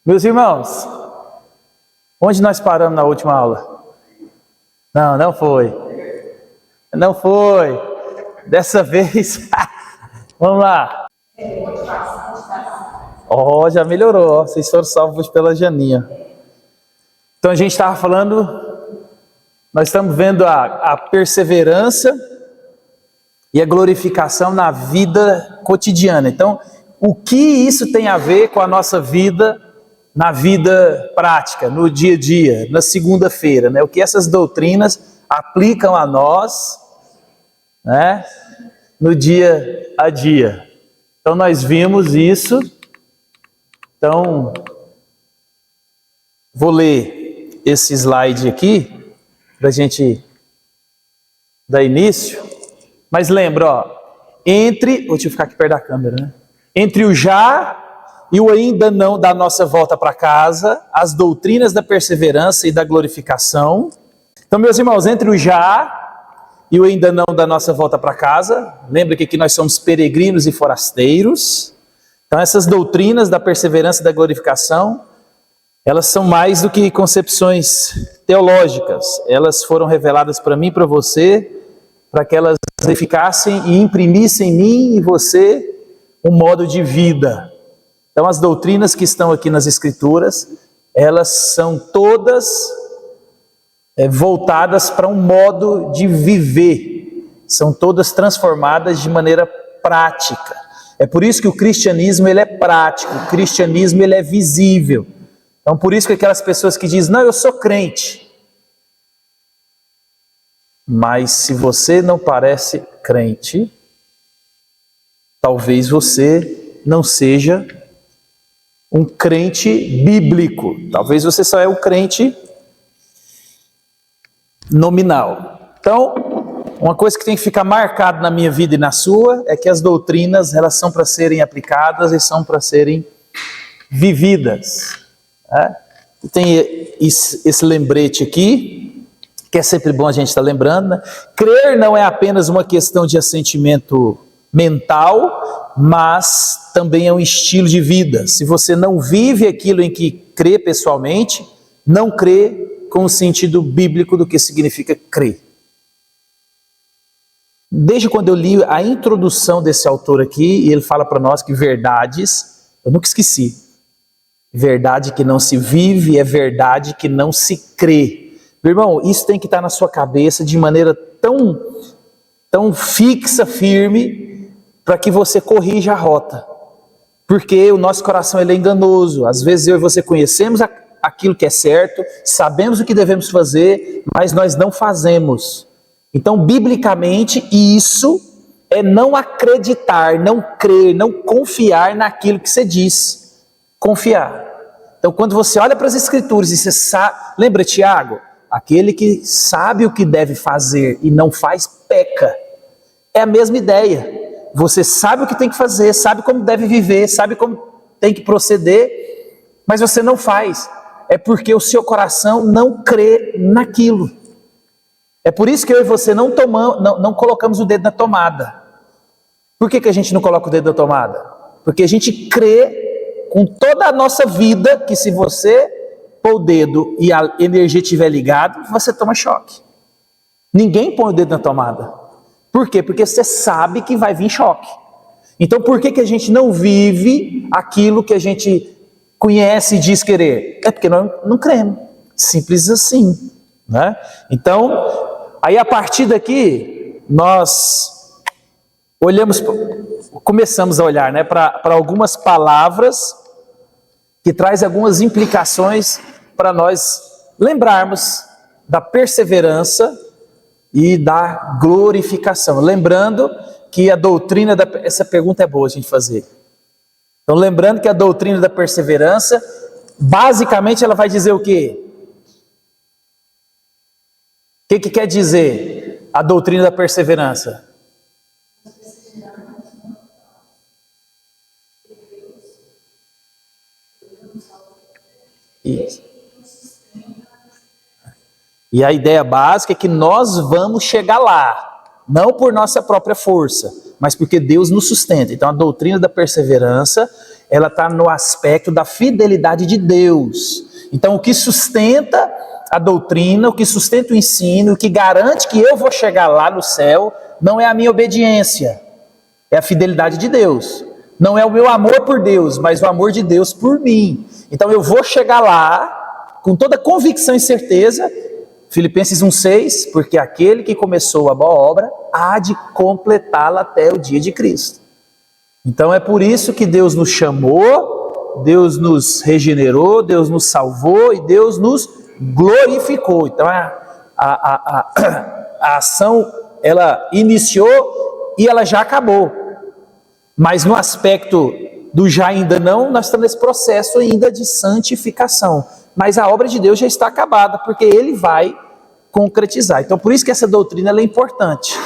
Meus irmãos, onde nós paramos na última aula? Não foi. Não foi. Dessa vez, vamos lá. Já melhorou. Vocês foram salvos pela Janinha. Então a gente estava falando, nós estamos vendo a perseverança e a glorificação na vida cotidiana. Então, o que isso tem a ver com a nossa vida, na vida prática, no dia a dia, na segunda-feira, né? O que essas doutrinas aplicam a nós, né? No dia a dia. Então nós vimos isso. Então, vou ler esse slide aqui, para a gente dar início. Mas lembra, deixa eu ficar aqui perto da câmera, né? Entre o já e o ainda não da nossa volta para casa, as doutrinas da perseverança e da glorificação. Então, meus irmãos, entre o já e o ainda não da nossa volta para casa, lembra que aqui nós somos peregrinos e forasteiros. Então, essas doutrinas da perseverança e da glorificação, elas são mais do que concepções teológicas. Elas foram reveladas para mim e para você, para que elas edificassem e imprimissem em mim e você um modo de vida. Então, as doutrinas que estão aqui nas Escrituras, elas são todas voltadas para um modo de viver. São todas transformadas de maneira prática. É por isso que o cristianismo ele é prático, o cristianismo ele é visível. Então, por isso que aquelas pessoas que dizem, não, eu sou crente. Mas se você não parece crente, talvez você não seja um crente bíblico. Talvez você só é um crente nominal. Então, uma coisa que tem que ficar marcada na minha vida e na sua é que as doutrinas, elas são para serem aplicadas e são para serem vividas. Né? Tem esse lembrete aqui, que é sempre bom a gente estar lembrando, né? Crer não é apenas uma questão de assentimento mental, mas também é um estilo de vida. Se você não vive aquilo em que crê pessoalmente, não crê com o sentido bíblico do que significa crer. Desde quando eu li a introdução desse autor aqui, e ele fala para nós que verdades, eu nunca esqueci, verdade que não se vive é verdade que não se crê. Meu irmão, isso tem que estar na sua cabeça de maneira tão fixa, firme, para que você corrija a rota. Porque o nosso coração ele é enganoso. Às vezes eu e você conhecemos aquilo que é certo, sabemos o que devemos fazer, mas nós não fazemos. Então, biblicamente, isso é não acreditar, não crer, não confiar naquilo que você diz. Confiar. Então, quando você olha para as Escrituras e você sabe, lembra Tiago? Aquele que sabe o que deve fazer e não faz, peca. É a mesma ideia. Você sabe o que tem que fazer, sabe como deve viver, sabe como tem que proceder, mas você não faz. É porque o seu coração não crê naquilo. É por isso que eu e você não colocamos o dedo na tomada. Por que a gente não coloca o dedo na tomada? Porque a gente crê com toda a nossa vida que se você pôr o dedo e a energia estiver ligada, você toma choque. Ninguém põe o dedo na tomada. Por quê? Porque você sabe que vai vir choque. Então por que a gente não vive aquilo que a gente conhece e diz querer? É porque nós não cremos. Simples assim. Né? Então, aí a partir daqui, nós começamos a olhar, né, para algumas palavras que traz algumas implicações para nós lembrarmos da perseverança e da glorificação. Lembrando que a doutrina essa pergunta é boa a gente fazer. Então, lembrando que a doutrina da perseverança, basicamente ela vai dizer o quê? O que quer dizer a doutrina da perseverança? Isso. E a ideia básica é que nós vamos chegar lá, não por nossa própria força, mas porque Deus nos sustenta. Então a doutrina da perseverança, ela está no aspecto da fidelidade de Deus. Então, o que sustenta a doutrina, o que sustenta o ensino, o que garante que eu vou chegar lá no céu, não é a minha obediência, é a fidelidade de Deus. Não é o meu amor por Deus, mas o amor de Deus por mim. Então eu vou chegar lá com toda convicção e certeza, Filipenses 1,6, porque aquele que começou a boa obra há de completá-la até o dia de Cristo. Então é por isso que Deus nos chamou, Deus nos regenerou, Deus nos salvou e Deus nos glorificou. Então a ação, ela iniciou e ela já acabou. Mas no aspecto do já ainda não, nós estamos nesse processo ainda de santificação. Mas a obra de Deus já está acabada, porque Ele vai concretizar. Então por isso que essa doutrina ela é importante.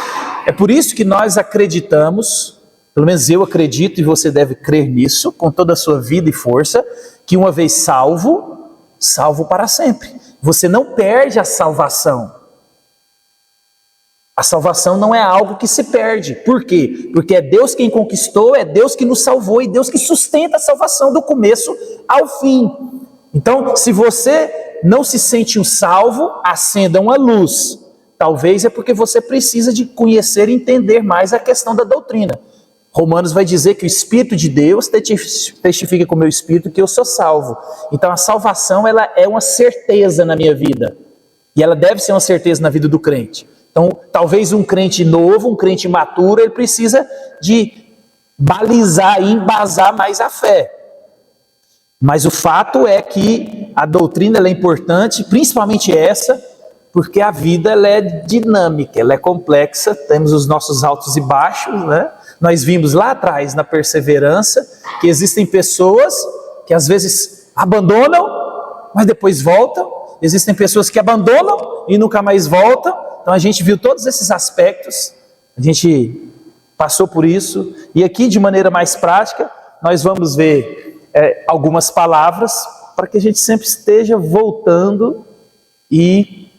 É por isso que nós acreditamos, pelo menos eu acredito e você deve crer nisso, com toda a sua vida e força, que uma vez salvo, salvo para sempre. Você não perde a salvação. A salvação não é algo que se perde. Por quê? Porque é Deus quem conquistou, é Deus que nos salvou e Deus que sustenta a salvação do começo ao fim. Então, se você não se sente um salvo, acenda uma luz. Talvez é porque você precisa de conhecer e entender mais a questão da doutrina. Romanos vai dizer que o Espírito de Deus testifica com o meu Espírito que eu sou salvo. Então a salvação ela é uma certeza na minha vida. E ela deve ser uma certeza na vida do crente. Então, talvez um crente novo, um crente maturo, ele precisa de balizar e embasar mais a fé. Mas o fato é que a doutrina ela é importante, principalmente essa, porque a vida ela é dinâmica, ela é complexa, temos os nossos altos e baixos, né? Nós vimos lá atrás, na perseverança, que existem pessoas que às vezes abandonam, mas depois voltam. Existem pessoas que abandonam e nunca mais voltam. Então a gente viu todos esses aspectos, a gente passou por isso, e aqui de maneira mais prática, nós vamos ver algumas palavras, para que a gente sempre esteja voltando e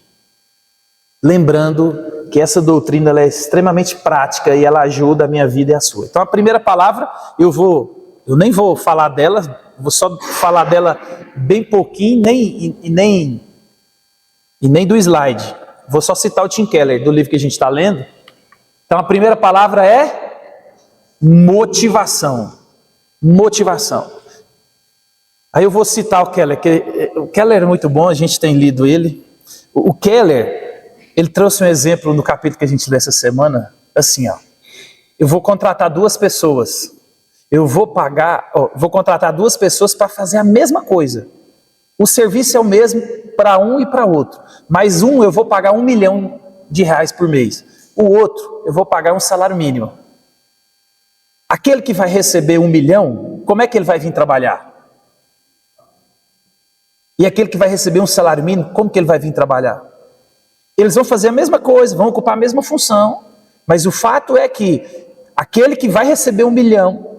lembrando que essa doutrina ela é extremamente prática e ela ajuda a minha vida e a sua. Então a primeira palavra, eu nem vou falar dela, vou só falar dela bem pouquinho, nem do slide. Vou só citar o Tim Keller, do livro que a gente está lendo. Então a primeira palavra é motivação. Motivação. Aí eu vou citar o Keller, que o Keller é muito bom, a gente tem lido ele. O Keller, ele trouxe um exemplo no capítulo que a gente lê essa semana, assim, ó. Eu vou contratar duas pessoas. Vou contratar duas pessoas para fazer a mesma coisa. O serviço é o mesmo para um e para outro. Mas um eu vou pagar R$1 milhão por mês. O outro eu vou pagar um salário mínimo. Aquele que vai receber 1 milhão, como é que ele vai vir trabalhar? E aquele que vai receber um salário mínimo, como que ele vai vir trabalhar? Eles vão fazer a mesma coisa, vão ocupar a mesma função. Mas o fato é que aquele que vai receber 1 milhão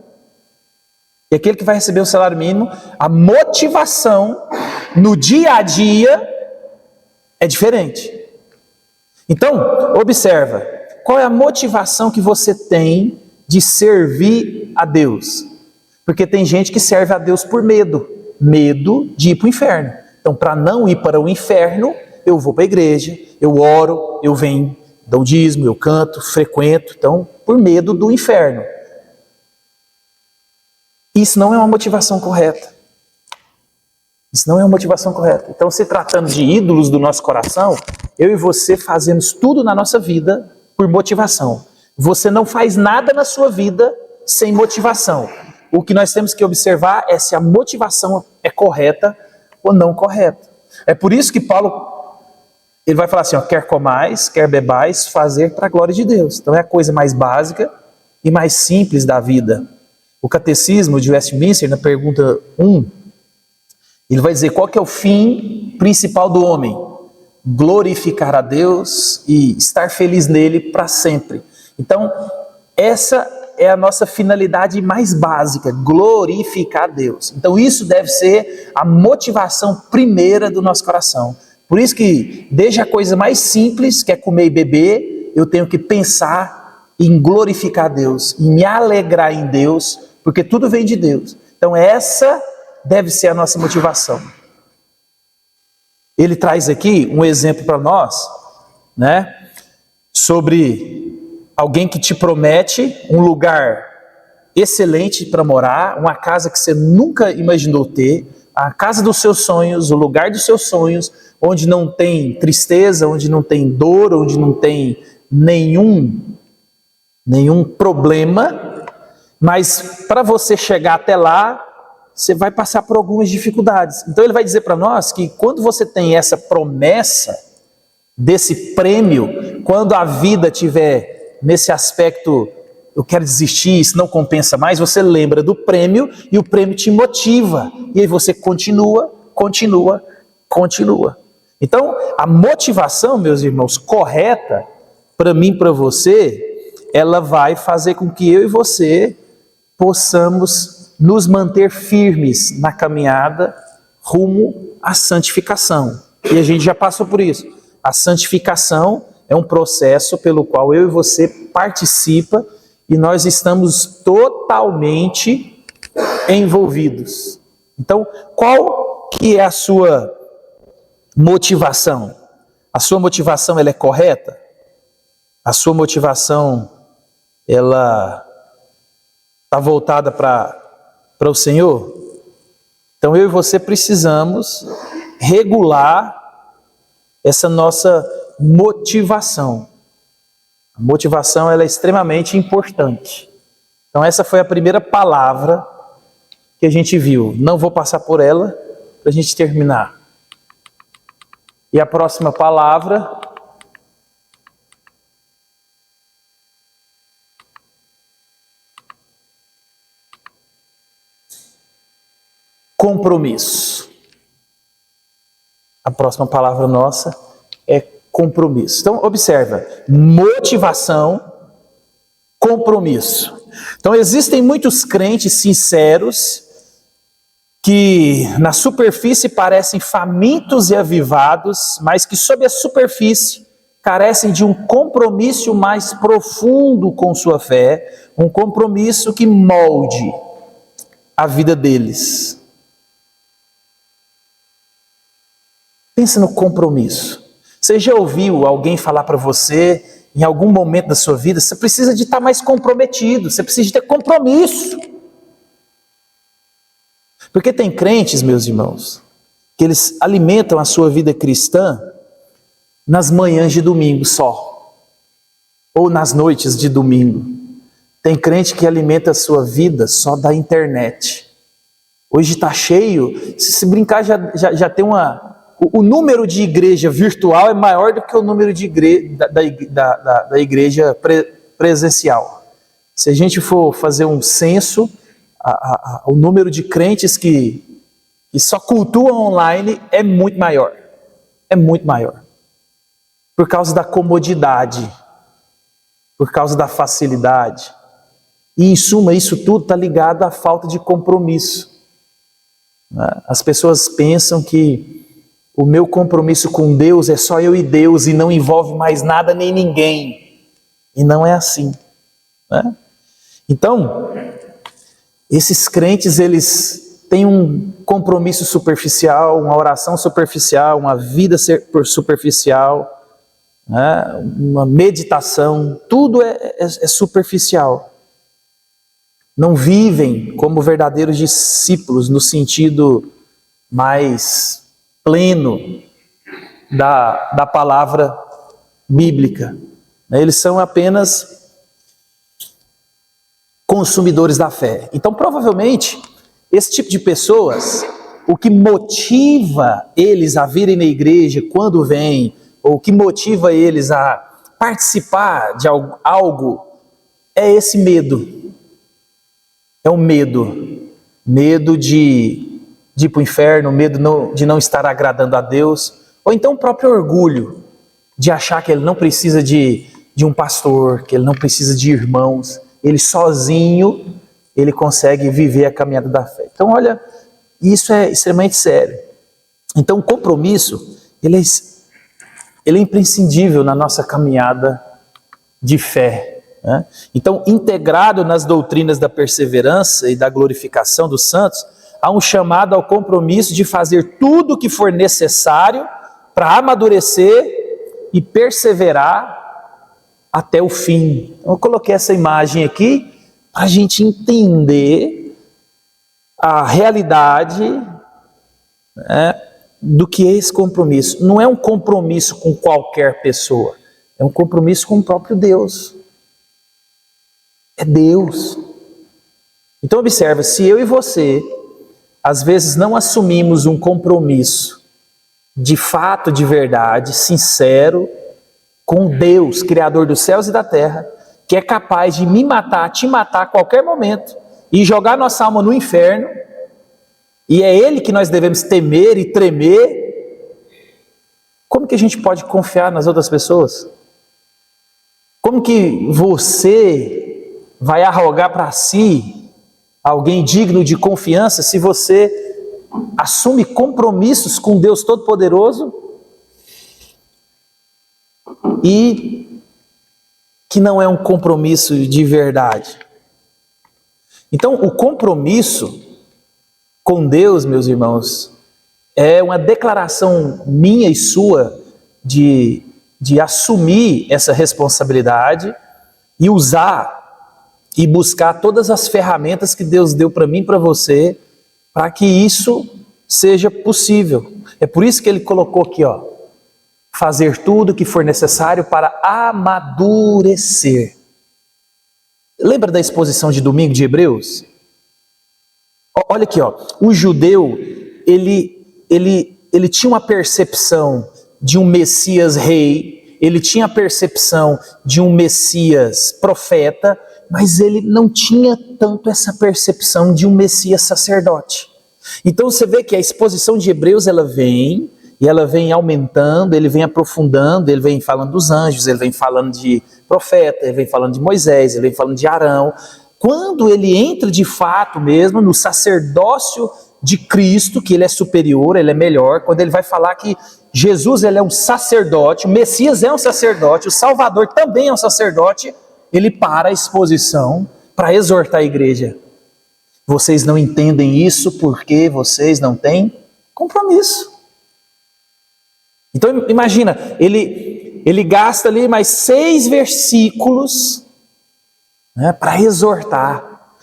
e aquele que vai receber um salário mínimo, a motivação no dia a dia é diferente. Então, observa, qual é a motivação que você tem de servir a Deus? Porque tem gente que serve a Deus por medo de ir para o inferno. Então, para não ir para o inferno, eu vou para a igreja, eu oro, eu venho, dou dízimo, eu canto, frequento, então, por medo do inferno. Isso não é uma motivação correta. Isso não é uma motivação correta. Então, se tratando de ídolos do nosso coração, eu e você fazemos tudo na nossa vida por motivação. Você não faz nada na sua vida sem motivação. O que nós temos que observar é se a motivação é correta ou não correta. É por isso que Paulo ele vai falar assim, ó, quer comais, quer bebais, fazer para a glória de Deus. Então é a coisa mais básica e mais simples da vida. O catecismo de Westminster, na pergunta 1, ele vai dizer qual que é o fim principal do homem? Glorificar a Deus e estar feliz nele para sempre. Então, essa é a nossa finalidade mais básica, glorificar a Deus. Então isso deve ser a motivação primeira do nosso coração. Por isso que, desde a coisa mais simples, que é comer e beber, eu tenho que pensar em glorificar a Deus, em me alegrar em Deus, porque tudo vem de Deus. Então essa deve ser a nossa motivação. Ele traz aqui um exemplo para nós, né, sobre alguém que te promete um lugar excelente para morar, uma casa que você nunca imaginou ter, a casa dos seus sonhos, o lugar dos seus sonhos, onde não tem tristeza, onde não tem dor, onde não tem nenhum problema, mas para você chegar até lá, você vai passar por algumas dificuldades. Então ele vai dizer para nós que quando você tem essa promessa desse prêmio, quando a vida tiver nesse aspecto, eu quero desistir, isso não compensa mais, você lembra do prêmio e o prêmio te motiva. E aí você continua. Então, a motivação, meus irmãos, correta, para mim, para você, ela vai fazer com que eu e você possamos nos manter firmes na caminhada rumo à santificação. E a gente já passou por isso. A santificação é um processo pelo qual eu e você participa e nós estamos totalmente envolvidos. Então, qual que é a sua motivação? A sua motivação, ela é correta? A sua motivação, ela está voltada para o Senhor? Então, eu e você precisamos regular essa nossa motivação. A motivação, ela é extremamente importante. Então essa foi a primeira palavra que a gente viu. Não vou passar por ela para a gente terminar. E a próxima palavra compromisso. A próxima palavra nossa é compromisso. Então, observa, motivação, compromisso. Então, existem muitos crentes sinceros que na superfície parecem famintos e avivados, mas que sob a superfície carecem de um compromisso mais profundo com sua fé, um compromisso que molde a vida deles. Pensa no compromisso. Você já ouviu alguém falar para você, em algum momento da sua vida, você precisa de estar mais comprometido, você precisa de ter compromisso. Porque tem crentes, meus irmãos, que eles alimentam a sua vida cristã nas manhãs de domingo só, ou nas noites de domingo. Tem crente que alimenta a sua vida só da internet. Hoje está cheio, se brincar já tem uma... O número de igreja virtual é maior do que o número de da igreja presencial. Se a gente for fazer um censo, o número de crentes que só cultuam online é muito maior. É muito maior. Por causa da comodidade, por causa da facilidade. E em suma, isso tudo está ligado à falta de compromisso. As pessoas pensam que o meu compromisso com Deus é só eu e Deus e não envolve mais nada nem ninguém. E não é assim. Né? Então, esses crentes, eles têm um compromisso superficial, uma oração superficial, uma vida superficial, né? Uma meditação, tudo é superficial. Não vivem como verdadeiros discípulos no sentido mais pleno da palavra bíblica. Eles são apenas consumidores da fé. Então, provavelmente, esse tipo de pessoas, o que motiva eles a virem na igreja quando vêm, ou o que motiva eles a participar de algo, é esse medo. É o medo. Medo de ir para o inferno, medo de não estar agradando a Deus, ou então o próprio orgulho de achar que ele não precisa de um pastor, que ele não precisa de irmãos, ele sozinho, ele consegue viver a caminhada da fé. Então olha, isso é extremamente sério. Então o compromisso, ele é imprescindível na nossa caminhada de fé. né? Então, integrado nas doutrinas da perseverança e da glorificação dos santos, há um chamado ao compromisso de fazer tudo o que for necessário para amadurecer e perseverar até o fim. Então, eu coloquei essa imagem aqui para a gente entender a realidade, né, do que é esse compromisso. Não é um compromisso com qualquer pessoa, é um compromisso com o próprio Deus. É Deus. Então observa, se eu e você às vezes não assumimos um compromisso de fato, de verdade, sincero, com Deus, Criador dos céus e da terra, que é capaz de me matar, te matar a qualquer momento, e jogar nossa alma no inferno, e é Ele que nós devemos temer e tremer, como que a gente pode confiar nas outras pessoas? Como que você vai arrogar para si alguém digno de confiança se você assume compromissos com Deus Todo-Poderoso e que não é um compromisso de verdade? Então, o compromisso com Deus, meus irmãos, é uma declaração minha e sua de assumir essa responsabilidade e usar e buscar todas as ferramentas que Deus deu para mim e para você, para que isso seja possível. É por isso que ele colocou aqui, ó, fazer tudo o que for necessário para amadurecer. Lembra da exposição de domingo de Hebreus? Olha aqui, ó, o judeu, ele tinha uma percepção de um Messias rei, ele tinha a percepção de um Messias profeta, mas ele não tinha tanto essa percepção de um Messias sacerdote. Então você vê que a exposição de Hebreus, ela vem aumentando, ele vem aprofundando, ele vem falando dos anjos, ele vem falando de profeta, ele vem falando de Moisés, ele vem falando de Arão. Quando ele entra de fato mesmo no sacerdócio de Cristo, que ele é superior, ele é melhor, quando ele vai falar que Jesus, ele é um sacerdote, o Messias é um sacerdote, o Salvador também é um sacerdote, ele para a exposição para exortar a igreja. Vocês não entendem isso porque vocês não têm compromisso. Então imagina, ele gasta ali mais 6 versículos, né, para exortar.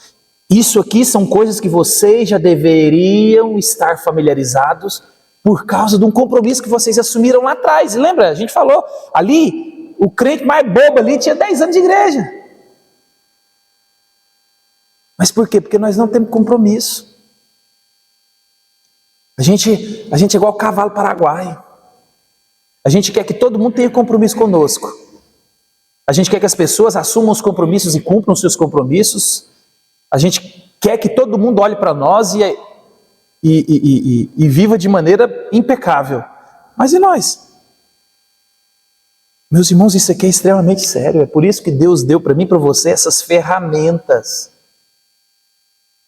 Isso aqui são coisas que vocês já deveriam estar familiarizados por causa de um compromisso que vocês assumiram lá atrás. E lembra, a gente falou, ali, o crente mais bobo ali tinha 10 anos de igreja. Mas por quê? Porque nós não temos compromisso. A gente é igual o cavalo paraguaio. A gente quer que todo mundo tenha compromisso conosco. A gente quer que as pessoas assumam os compromissos e cumpram os seus compromissos. A gente quer que todo mundo olhe para nós e viva de maneira impecável. Mas e nós? Meus irmãos, isso aqui é extremamente sério. É por isso que Deus deu para mim e para você essas ferramentas.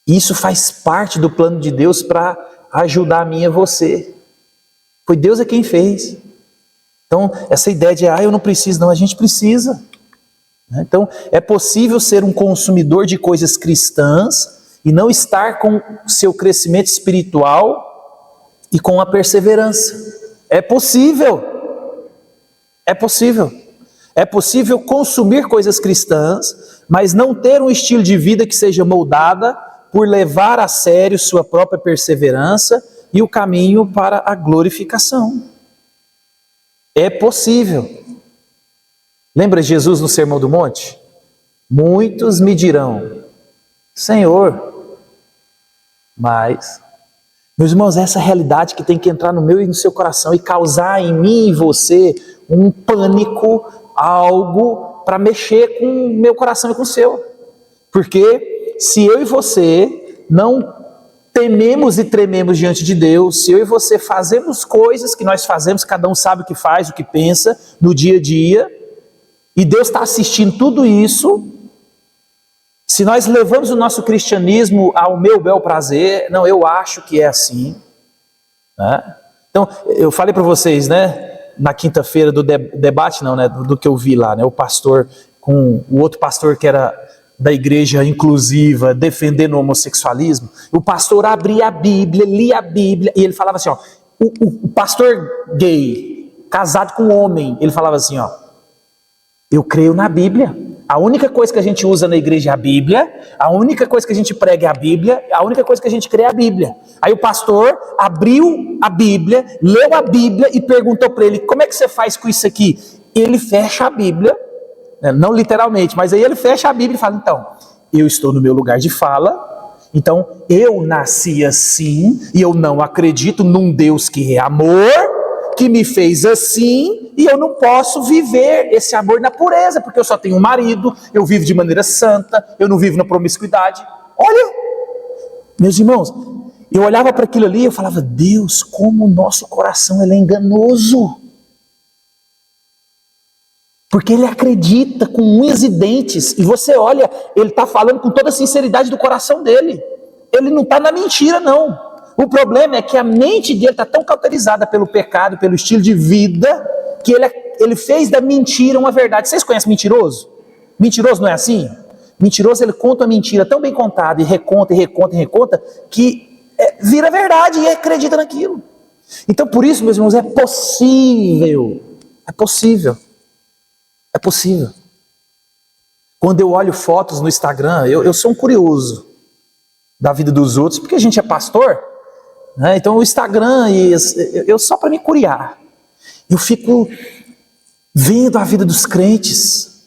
Isso faz parte do plano de Deus para ajudar a mim e a você. Foi Deus quem fez. Então, essa ideia de, eu não preciso, não, a gente precisa. Então, é possível ser um consumidor de coisas cristãs e não estar com o seu crescimento espiritual e com a perseverança. É possível. É possível. É possível consumir coisas cristãs, mas não ter um estilo de vida que seja moldada por levar a sério sua própria perseverança e o caminho para a glorificação. É possível. Lembra Jesus no Sermão do Monte? Muitos me dirão, Senhor, mas... Meus irmãos, essa é a realidade que tem que entrar no meu e no seu coração e causar em mim e você um pânico, algo para mexer com o meu coração e com o seu. Porque se eu e você não tememos e trememos diante de Deus, se eu e você fazemos coisas que nós fazemos, cada um sabe o que faz, o que pensa no dia a dia, e Deus está assistindo tudo isso, se nós levamos o nosso cristianismo ao meu bel prazer, não, eu acho que é assim, né? Então, eu falei para vocês, né, na quinta-feira do debate, não, né, do que eu vi lá, né, o pastor com o outro pastor que era da igreja inclusiva, defendendo o homossexualismo. O pastor abria a Bíblia, lia a Bíblia, e ele falava assim, ó, o pastor gay, casado com um homem, ele falava assim, ó, eu creio na Bíblia. A única coisa que a gente usa na igreja é a Bíblia, a única coisa que a gente prega é a Bíblia, a única coisa que a gente crê é a Bíblia. Aí o pastor abriu a Bíblia, leu a Bíblia e perguntou para ele, como é que você faz com isso aqui? Ele fecha a Bíblia, não literalmente, mas aí ele fecha a Bíblia e fala, então, eu estou no meu lugar de fala, então eu nasci assim e eu não acredito num Deus que é amor, que me fez assim, e eu não posso viver esse amor na pureza, porque eu só tenho um marido, eu vivo de maneira santa, eu não vivo na promiscuidade. Olha, meus irmãos, eu olhava para aquilo ali e eu falava, Deus, como o nosso coração ele é enganoso. Porque ele acredita com unhas e dentes, e você olha, ele está falando com toda a sinceridade do coração dele. Ele não está na mentira, não. O problema é que a mente dele está tão cauterizada pelo pecado, pelo estilo de vida, que ele fez da mentira uma verdade. Vocês conhecem mentiroso? Mentiroso não é assim? Mentiroso, ele conta uma mentira tão bem contada, e reconta, e reconta, e reconta, que vira verdade e acredita naquilo. Então, por isso, meus irmãos, é possível. É possível. É possível. Quando eu olho fotos no Instagram, eu sou um curioso da vida dos outros, porque a gente é pastor, né? Então o Instagram, eu só para me curiar, eu fico vendo a vida dos crentes,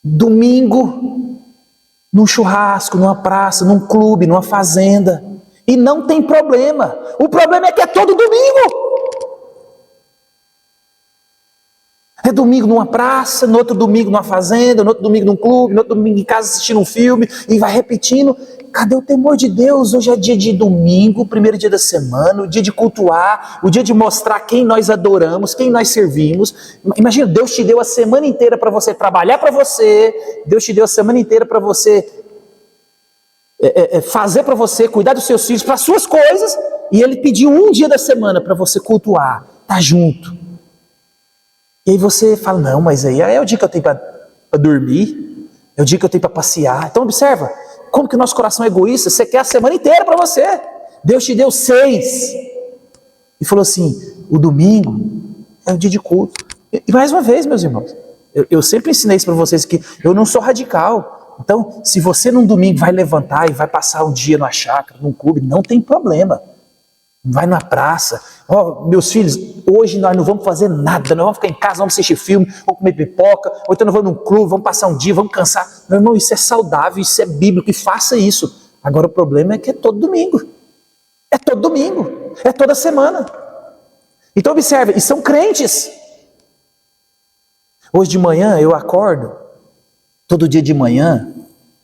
domingo, num churrasco, numa praça, num clube, numa fazenda, e não tem problema. O problema é que é todo domingo. É domingo numa praça, no outro domingo numa fazenda, no outro domingo num clube, no outro domingo em casa assistindo um filme, e vai repetindo. Cadê o temor de Deus? Hoje é dia de domingo, o primeiro dia da semana, o dia de cultuar, o dia de mostrar quem nós adoramos, quem nós servimos. Imagina, Deus te deu a semana inteira para você trabalhar para você, Deus te deu a semana inteira para você fazer para você, cuidar dos seus filhos, para as suas coisas, e Ele pediu um dia da semana para você cultuar, tá junto. E aí você fala, não, mas aí é o dia que eu tenho para dormir, é o dia que eu tenho para passear. Então observa, como que o nosso coração é egoísta, você quer a semana inteira para você. Deus te deu 6. E falou assim, o domingo é o dia de culto. E mais uma vez, meus irmãos, eu sempre ensinei isso para vocês, que eu não sou radical. Então, se você num domingo vai levantar e vai passar um dia numa chácara, num clube, não tem problema. Vai na praça, meus filhos, hoje nós não vamos fazer nada, nós vamos ficar em casa, vamos assistir filme, vamos comer pipoca, ou então nós vamos num clube, vamos passar um dia, vamos cansar. Meu irmão, isso é saudável, isso é bíblico, e faça isso. Agora o problema é que é todo domingo, é toda semana. Então observe, e são crentes. Hoje de manhã eu acordo, todo dia de manhã,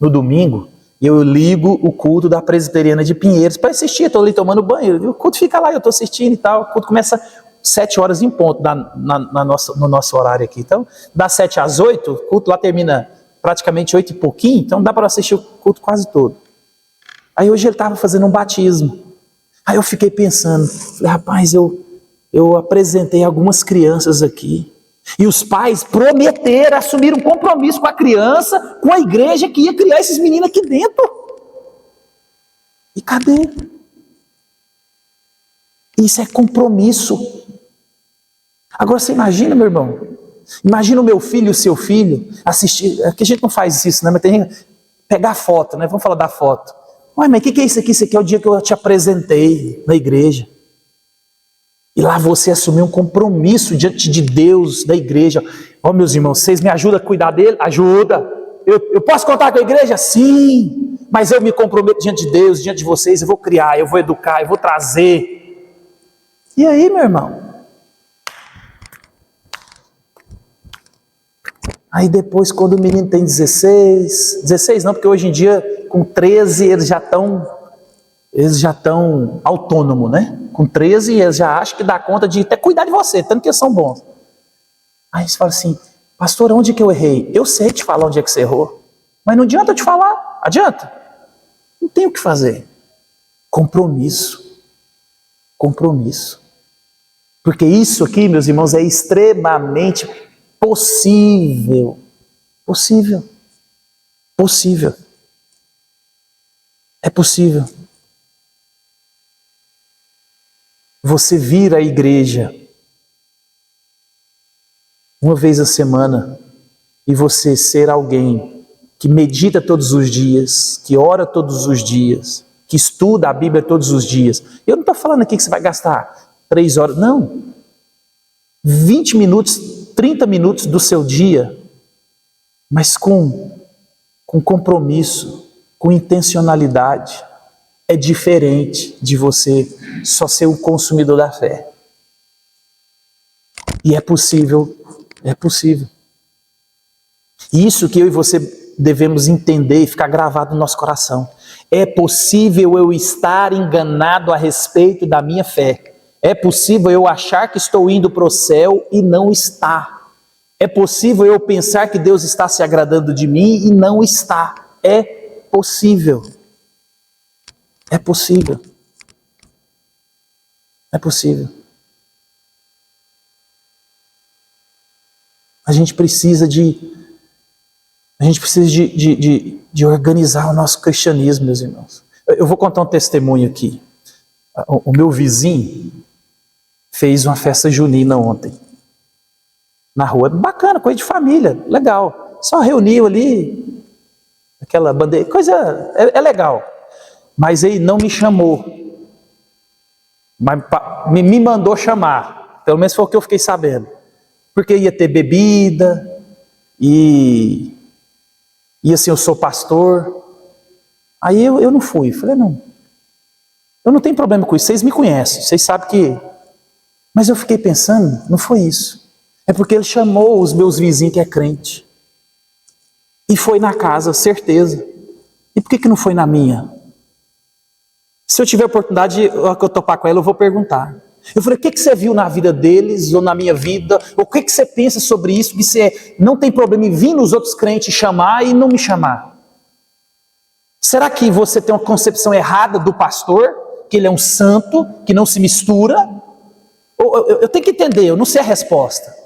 no domingo, eu ligo o culto da Presbiteriana de Pinheiros para assistir, estou ali tomando banho, o culto fica lá, eu estou assistindo e tal, o culto começa 7 horas em ponto no nosso horário aqui, então das 7 às 8, o culto lá termina praticamente 8 e pouquinho, então dá para assistir o culto quase todo. Aí hoje ele estava fazendo um batismo, aí eu fiquei pensando, falei, rapaz, eu apresentei algumas crianças aqui, e os pais prometeram, assumiram um compromisso com a criança, com a igreja que ia criar esses meninos aqui dentro. E cadê? Isso é compromisso. Agora você imagina, meu irmão, imagina o meu filho e o seu filho assistir, aqui a gente não faz isso, né? Mas tem que pegar foto, né? Vamos falar da foto. Ué, mas o que é isso aqui? Isso aqui é o dia que eu te apresentei na igreja. E lá você assumiu um compromisso diante de Deus, da igreja. Meus irmãos, vocês me ajudam a cuidar dele? Ajuda. Eu posso contar com a igreja? Sim. Mas eu me comprometo diante de Deus, diante de vocês. Eu vou criar, eu vou educar, eu vou trazer. E aí, meu irmão? Aí depois, quando o menino tem 16 não, porque hoje em dia, com 13, eles já estão autônomos, né? Com 13, eles já acham que dá conta de até cuidar de você, tanto que eles são bons. Aí você fala assim, pastor, onde que eu errei? Eu sei te falar onde é que você errou, mas não adianta eu te falar, adianta? Não tem o que fazer. Compromisso. Porque isso aqui, meus irmãos, é extremamente possível. Possível. Possível. É possível. Você vir à igreja uma vez a semana e você ser alguém que medita todos os dias, que ora todos os dias, que estuda a Bíblia todos os dias. Eu não estou falando aqui que você vai gastar 3 horas, não. 20 minutos, 30 minutos do seu dia, mas com compromisso, com intencionalidade. É diferente de você só ser um consumidor da fé. E é possível. Isso que eu e você devemos entender e ficar gravado no nosso coração. É possível eu estar enganado a respeito da minha fé. É possível eu achar que estou indo para o céu e não está. É possível eu pensar que Deus está se agradando de mim e não está. É possível. É possível. É possível. A gente precisa de organizar o nosso cristianismo, meus irmãos. Eu vou contar um testemunho aqui. O meu vizinho fez uma festa junina ontem. Na rua. Bacana, coisa de família, legal. Só reuniu ali, aquela bandeira, coisa, é legal. Mas ele não me chamou. Mas me mandou chamar. Pelo menos foi o que eu fiquei sabendo. Porque ia ter bebida, e assim, eu sou pastor. Aí eu não fui. Falei, não. Eu não tenho problema com isso. Vocês me conhecem. Vocês sabem que... Mas eu fiquei pensando, não foi isso. É porque ele chamou os meus vizinhos que é crente. E foi na casa, certeza. E por que não foi na minha? Se eu tiver oportunidade, eu topar com ela, eu vou perguntar. Eu falei, o que você viu na vida deles, ou na minha vida? O que você pensa sobre isso? Que você não tem problema em vir nos outros crentes chamar e não me chamar? Será que você tem uma concepção errada do pastor? Que ele é um santo, que não se mistura? Eu tenho que entender, eu não sei a resposta.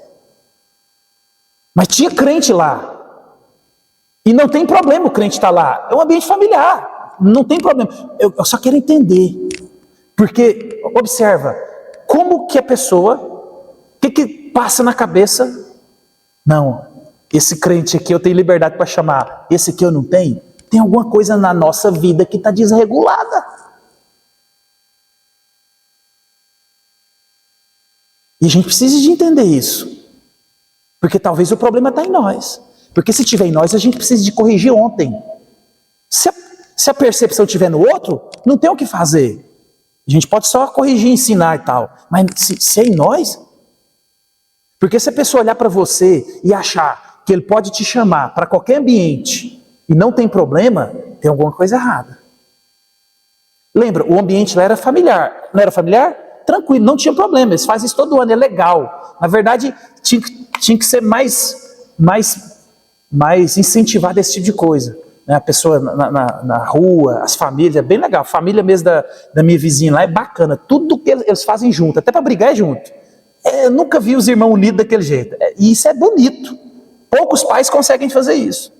Mas tinha crente lá. E não tem problema o crente estar lá. É um ambiente familiar. Não tem problema. Eu só quero entender. Porque, observa, como que a pessoa, o que passa na cabeça? Não, esse crente aqui eu tenho liberdade para chamar, esse aqui eu não tenho. Tem alguma coisa na nossa vida que está desregulada. E a gente precisa de entender isso. Porque talvez o problema está em nós. Porque se estiver em nós, a gente precisa de corrigir ontem. Se a percepção estiver no outro, não tem o que fazer. A gente pode só corrigir, ensinar e tal. Mas se é em nós... Porque se a pessoa olhar para você e achar que ele pode te chamar para qualquer ambiente e não tem problema, tem alguma coisa errada. Lembra, o ambiente lá era familiar. Não era familiar? Tranquilo, não tinha problema. Eles fazem isso todo ano, é legal. Na verdade, tinha que ser mais incentivado esse tipo de coisa. A pessoa na rua, as famílias, é bem legal. A família mesmo da minha vizinha lá é bacana. Tudo que eles fazem junto, até para brigar é junto. Eu nunca vi os irmãos unidos daquele jeito. E isso é bonito. Poucos pais conseguem fazer isso.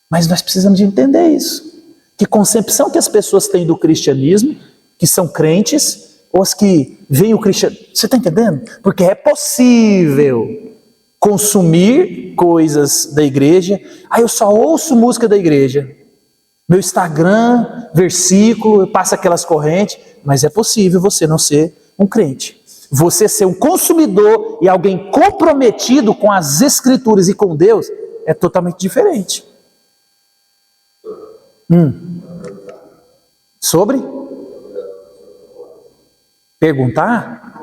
Mas nós precisamos de entender isso. Que concepção que as pessoas têm do cristianismo, que são crentes, ou as que veem o cristianismo. Você está entendendo? Porque é possível consumir coisas da igreja. Eu só ouço música da igreja. Meu Instagram, versículo, eu passo aquelas correntes. Mas é possível você não ser um crente. Você ser um consumidor e alguém comprometido com as escrituras e com Deus é totalmente diferente. Sobre? Perguntar?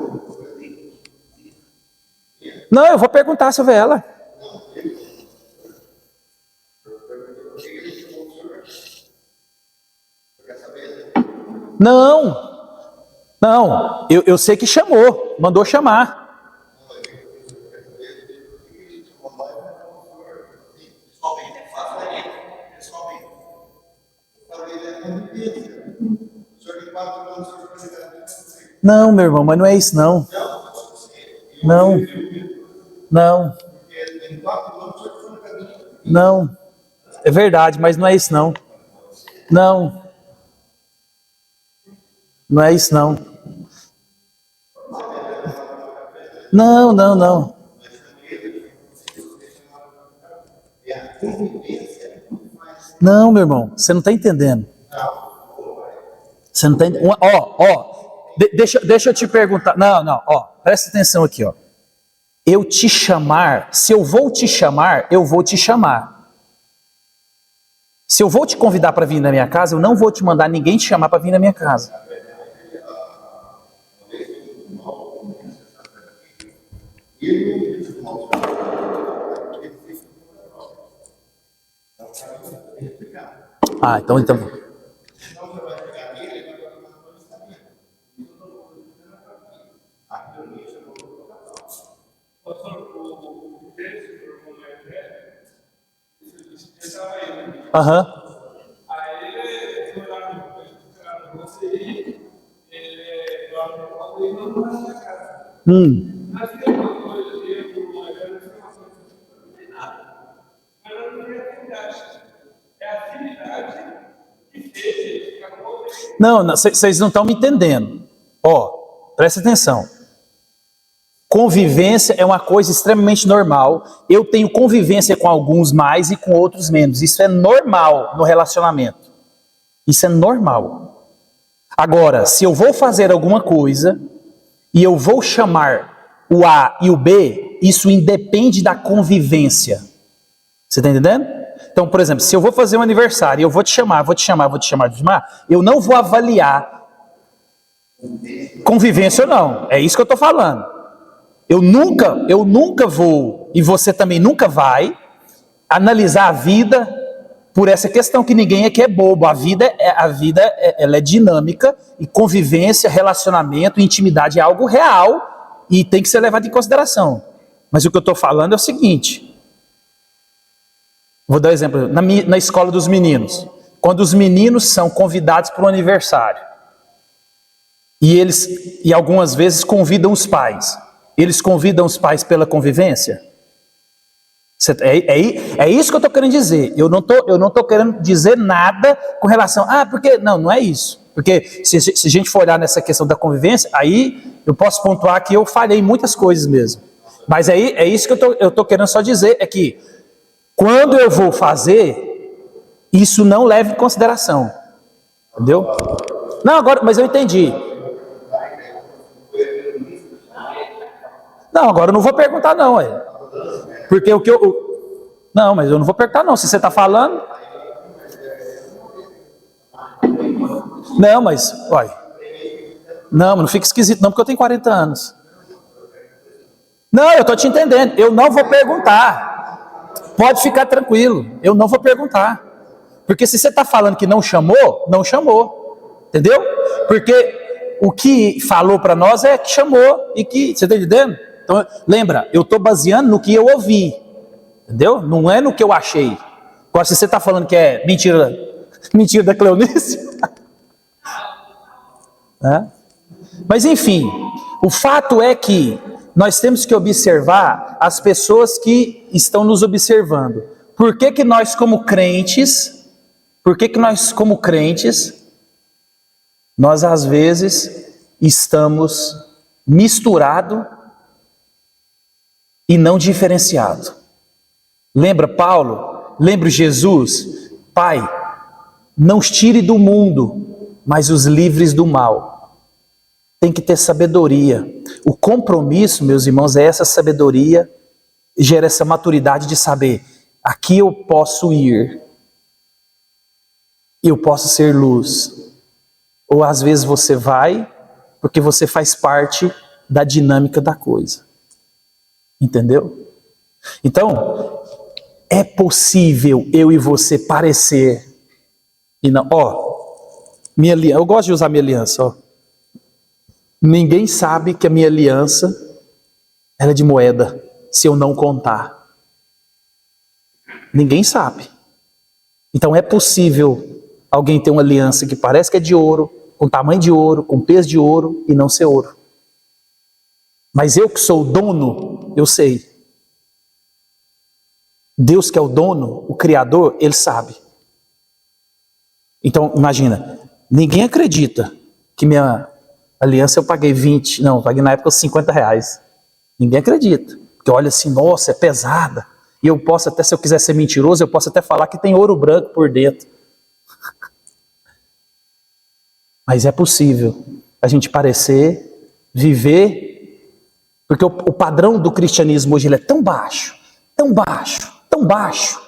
Não, eu vou perguntar sobre ela. Não, eu sei que chamou, mandou chamar. Não, meu irmão, mas não é isso não. Não. Não, é verdade, mas não é isso não. Não, não é isso não. Não, não, não. Não, meu irmão, você não está entendendo. Você não está entendendo. Deixa eu te perguntar. Não, não, presta atenção aqui, ó. Eu te chamar, se eu vou te chamar, eu vou te chamar. Se eu vou te convidar para vir na minha casa, eu não vou te mandar ninguém te chamar para vir na minha casa. Então. Aham. Não, vocês não estão me entendendo. Presta atenção. Convivência é uma coisa extremamente normal. Eu tenho convivência com alguns mais e com outros menos. Isso é normal no relacionamento. Isso é normal. Agora, se eu vou fazer alguma coisa e eu vou chamar o A e o B, isso independe da convivência. Você está entendendo? Então, por exemplo, se eu vou fazer um aniversário e eu vou te chamar, eu não vou avaliar convivência ou não. É isso que eu estou falando. Eu nunca vou, e você também nunca vai, analisar a vida por essa questão que ninguém aqui é bobo. A vida ela é dinâmica, e convivência, relacionamento, intimidade é algo real e tem que ser levado em consideração. Mas o que eu estou falando é o seguinte. Vou dar um exemplo. Na escola dos meninos, quando os meninos são convidados para um aniversário, e algumas vezes convidam os pais, eles convidam os pais pela convivência? É isso que eu estou querendo dizer. Eu não estou querendo dizer nada com relação... porque... Não é isso. Porque se a gente for olhar nessa questão da convivência, aí eu posso pontuar que eu falhei em muitas coisas mesmo. Mas é isso que eu estou querendo só dizer, é que quando eu vou fazer, isso não leva em consideração. Entendeu? Não, agora, mas eu entendi. Não, agora eu não vou perguntar não, porque o que não, mas eu não vou perguntar não, se você está falando. Não, mas, não fica esquisito não, porque eu tenho 40 anos. Não, eu estou te entendendo, eu não vou perguntar. Pode ficar tranquilo, eu não vou perguntar. Porque se você está falando que não chamou, não chamou. Entendeu? Porque o que falou para nós é que chamou e que, você está entendendo? Então, lembra, eu estou baseando no que eu ouvi, entendeu? Não é no que eu achei. Agora, se você está falando que é mentira da Cleonice, Mas enfim, o fato é que nós temos que observar as pessoas que estão nos observando. Por que nós como crentes, nós às vezes estamos misturados e não diferenciado. Lembra Paulo? Lembra Jesus? Pai, não os tire do mundo, mas os livres do mal. Tem que ter sabedoria. O compromisso, meus irmãos, é essa sabedoria, gera essa maturidade de saber, aqui eu posso ir, eu posso ser luz. Ou às vezes você vai, porque você faz parte da dinâmica da coisa. Entendeu? Então, é possível eu e você parecer e não, minha aliança, eu gosto de usar minha aliança, Ninguém sabe que a minha aliança ela é de moeda, se eu não contar. Ninguém sabe. Então é possível alguém ter uma aliança que parece que é de ouro, com tamanho de ouro, com peso de ouro e não ser ouro. Mas eu que sou o dono, eu sei. Deus, que é o dono, o criador, ele sabe. Então, imagina, ninguém acredita que minha aliança eu paguei 20, não, eu paguei na época os 50 reais. Ninguém acredita. Porque olha assim, nossa, é pesada. E eu posso até, se eu quiser ser mentiroso, eu posso até falar que tem ouro branco por dentro. Mas é possível a gente parecer, viver, porque o padrão do cristianismo hoje ele é tão baixo, tão baixo, tão baixo,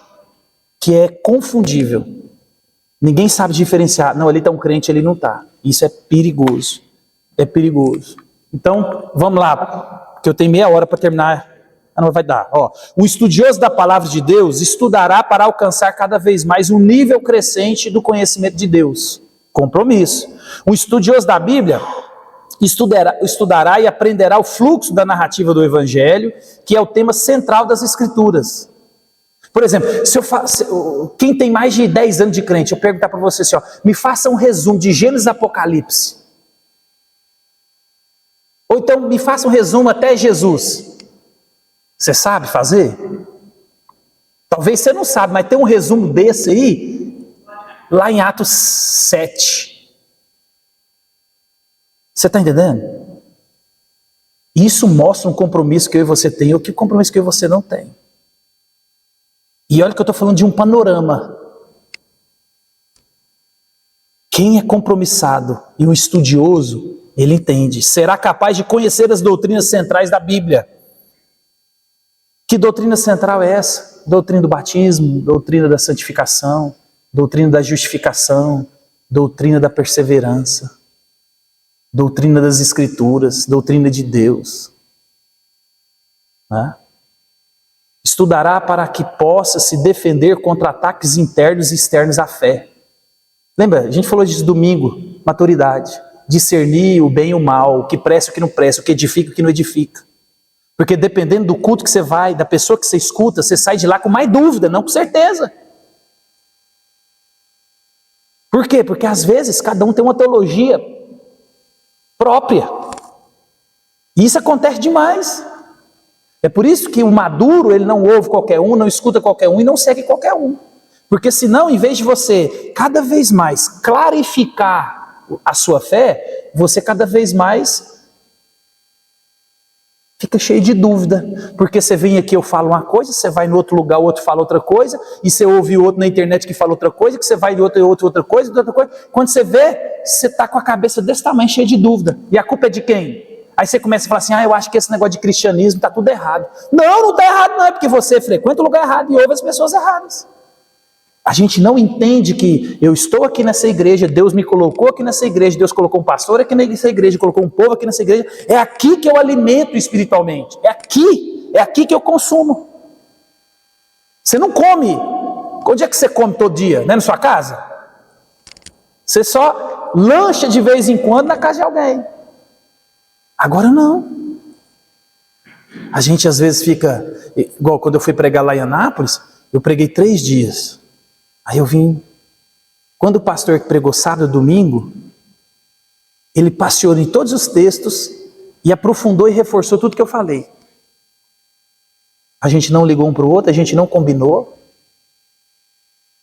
que é confundível. Ninguém sabe diferenciar. Não, ali está um crente, ali não está. Isso é perigoso. É perigoso. Então, vamos lá, porque eu tenho meia hora para terminar. Não vai dar. Ó, o estudioso da palavra de Deus estudará para alcançar cada vez mais um nível crescente do conhecimento de Deus. Compromisso. O estudioso da Bíblia estudará e aprenderá o fluxo da narrativa do Evangelho, que é o tema central das Escrituras. Por exemplo, quem tem mais de 10 anos de crente, eu perguntar para você assim, ó, me faça um resumo de Gênesis e Apocalipse. Ou então me faça um resumo até Jesus. Você sabe fazer? Talvez você não sabe, mas tem um resumo desse aí, lá em Atos 7. Você está entendendo? Isso mostra um compromisso que eu e você tem, ou que compromisso que eu e você não tem. E olha que eu estou falando de um panorama. Quem é compromissado e um estudioso, ele entende, será capaz de conhecer as doutrinas centrais da Bíblia. Que doutrina central é essa? Doutrina do batismo, doutrina da santificação, doutrina da justificação, doutrina da perseverança, doutrina das Escrituras, doutrina de Deus. Né? Estudará para que possa se defender contra ataques internos e externos à fé. Lembra? A gente falou disso domingo, maturidade. Discernir o bem e o mal, o que presta e o que não presta, o que edifica e o que não edifica. Porque dependendo do culto que você vai, da pessoa que você escuta, você sai de lá com mais dúvida, não com certeza. Por quê? Porque às vezes cada um tem uma teologia própria. E isso acontece demais. É por isso que o maduro, ele não ouve qualquer um, não escuta qualquer um e não segue qualquer um. Porque senão, em vez de você cada vez mais clarificar a sua fé, você cada vez mais fica cheio de dúvida, porque você vem aqui, eu falo uma coisa, você vai no outro lugar, o outro fala outra coisa, e você ouve o outro na internet que fala outra coisa, que você vai de outra coisa. Quando você vê, você está com a cabeça desse tamanho, cheia de dúvida. E a culpa é de quem? Aí você começa a falar assim, eu acho que esse negócio de cristianismo está tudo errado. Não está errado não, é porque você frequenta o lugar errado e ouve as pessoas erradas. A gente não entende que eu estou aqui nessa igreja, Deus me colocou aqui nessa igreja, Deus colocou um pastor aqui nessa igreja, colocou um povo aqui nessa igreja. É aqui que eu alimento espiritualmente. É aqui que eu consumo. Você não come. Onde é que você come todo dia? Não é na sua casa? Você só lancha de vez em quando na casa de alguém. Agora não. A gente às vezes fica, igual quando eu fui pregar lá em Anápolis, eu preguei 3 dias. Aí eu vim, quando o pastor que pregou sábado e domingo, ele passeou em todos os textos e aprofundou e reforçou tudo que eu falei. A gente não ligou um para o outro, a gente não combinou.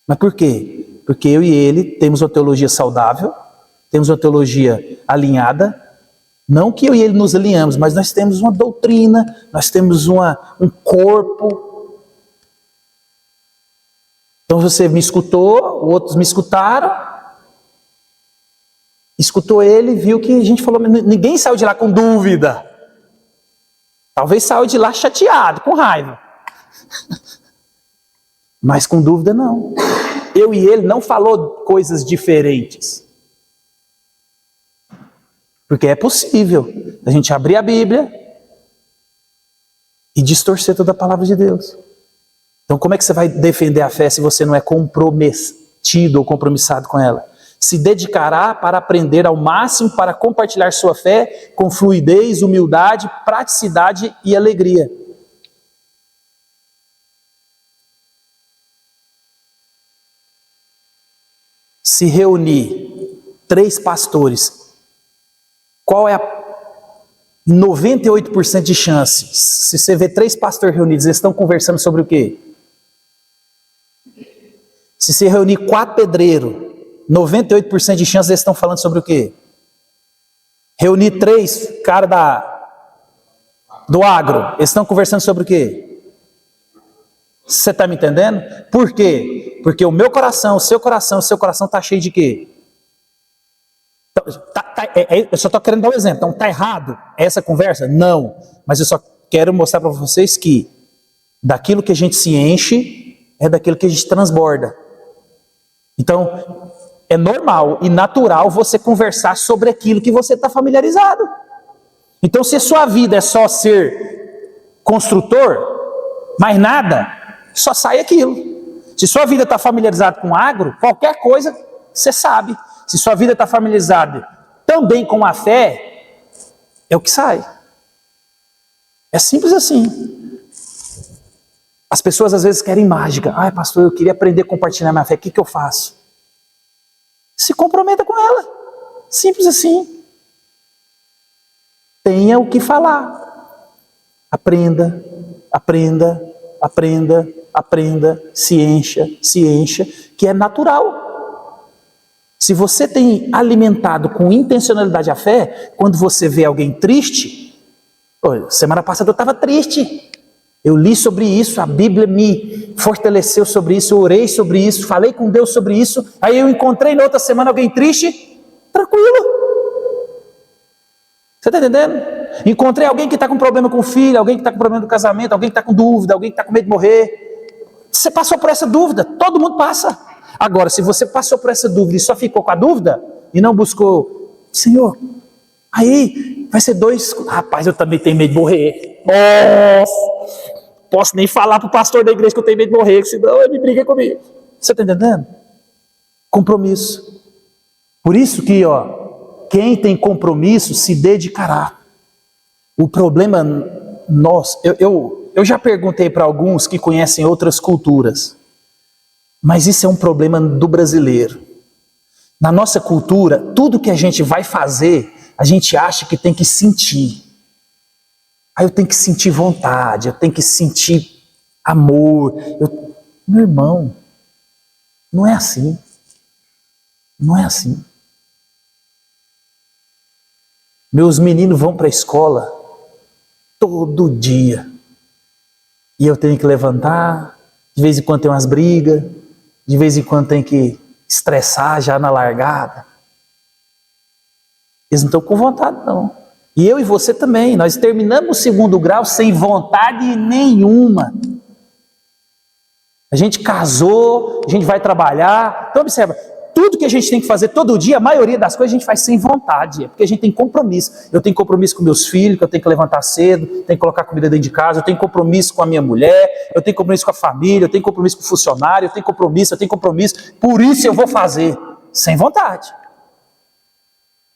Mas por quê? Porque eu e ele temos uma teologia saudável, temos uma teologia alinhada. Não que eu e ele nos alinhamos, mas nós temos uma doutrina, nós temos um corpo. Então você me escutou, outros me escutaram, escutou ele, viu que a gente falou, ninguém saiu de lá com dúvida. Talvez saiu de lá chateado, com raiva. Mas com dúvida não. Eu e ele não falou coisas diferentes. Porque é possível a gente abrir a Bíblia e distorcer toda a palavra de Deus. Então como é que você vai defender a fé se você não é comprometido ou compromissado com ela? Se dedicará para aprender ao máximo para compartilhar sua fé com fluidez, humildade, praticidade e alegria. Se reunir 3 pastores, qual é a 98% de chance? Se você vê 3 pastores reunidos, eles estão conversando sobre o quê? Se você reunir 4 pedreiros, 98% de chance eles estão falando sobre o quê? Reunir 3 caras do agro, eles estão conversando sobre o quê? Você está me entendendo? Por quê? Porque o meu coração, o seu coração está cheio de quê? Eu só estou querendo dar um exemplo. Então, está errado essa conversa? Não. Mas eu só quero mostrar para vocês que daquilo que a gente se enche, é daquilo que a gente transborda. Então, é normal e natural você conversar sobre aquilo que você está familiarizado. Então, se a sua vida é só ser construtor, mais nada, só sai aquilo. Se sua vida está familiarizada com agro, qualquer coisa você sabe. Se sua vida está familiarizada também com a fé, é o que sai. É simples assim. As pessoas às vezes querem mágica. Ai, pastor, eu queria aprender a compartilhar minha fé. O que eu faço? Se comprometa com ela. Simples assim. Tenha o que falar. Aprenda, aprenda, aprenda, aprenda, se encha, que é natural. Se você tem alimentado com intencionalidade a fé, quando você vê alguém triste, semana passada eu estava triste, eu li sobre isso, a Bíblia me fortaleceu sobre isso, eu orei sobre isso, falei com Deus sobre isso, aí eu encontrei na outra semana alguém triste, tranquilo. Você está entendendo? Encontrei alguém que está com problema com o filho, alguém que está com problema do casamento, alguém que está com dúvida, alguém que está com medo de morrer. Você passou por essa dúvida, todo mundo passa. Agora, se você passou por essa dúvida e só ficou com a dúvida, e não buscou, Senhor, aí vai ser 2, rapaz, eu também tenho medo de morrer. Nossa, posso nem falar para o pastor da igreja que eu tenho medo de morrer, senão ele briga comigo. Você está entendendo? Compromisso. Por isso que, quem tem compromisso se dedicará. O problema nosso, eu já perguntei para alguns que conhecem outras culturas, mas isso é um problema do brasileiro. Na nossa cultura, tudo que a gente vai fazer, a gente acha que tem que sentir. Aí eu tenho que sentir vontade, eu tenho que sentir amor. Meu irmão, não é assim. Não é assim. Meus meninos vão para a escola todo dia. E eu tenho que levantar, de vez em quando tem umas brigas, de vez em quando tem que estressar já na largada. Eles não estão com vontade, não. E eu e você também, nós terminamos o 2º grau sem vontade nenhuma. A gente casou, a gente vai trabalhar. Então observa, tudo que a gente tem que fazer todo dia, a maioria das coisas a gente faz sem vontade, é porque a gente tem compromisso. Eu tenho compromisso com meus filhos, que eu tenho que levantar cedo, tenho que colocar comida dentro de casa, eu tenho compromisso com a minha mulher, eu tenho compromisso com a família, eu tenho compromisso com o funcionário, eu tenho compromisso, por isso eu vou fazer, sem vontade.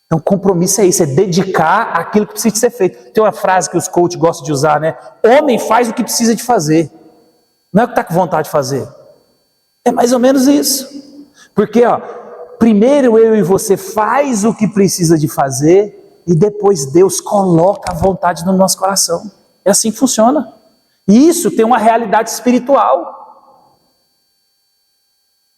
Então compromisso é isso, é dedicar aquilo que precisa de ser feito. Tem uma frase que os coaches gostam de usar, né? Homem faz o que precisa de fazer, não é o que está com vontade de fazer. É mais ou menos isso. Porque, primeiro eu e você faz o que precisa de fazer e depois Deus coloca a vontade no nosso coração. É assim que funciona. E isso tem uma realidade espiritual.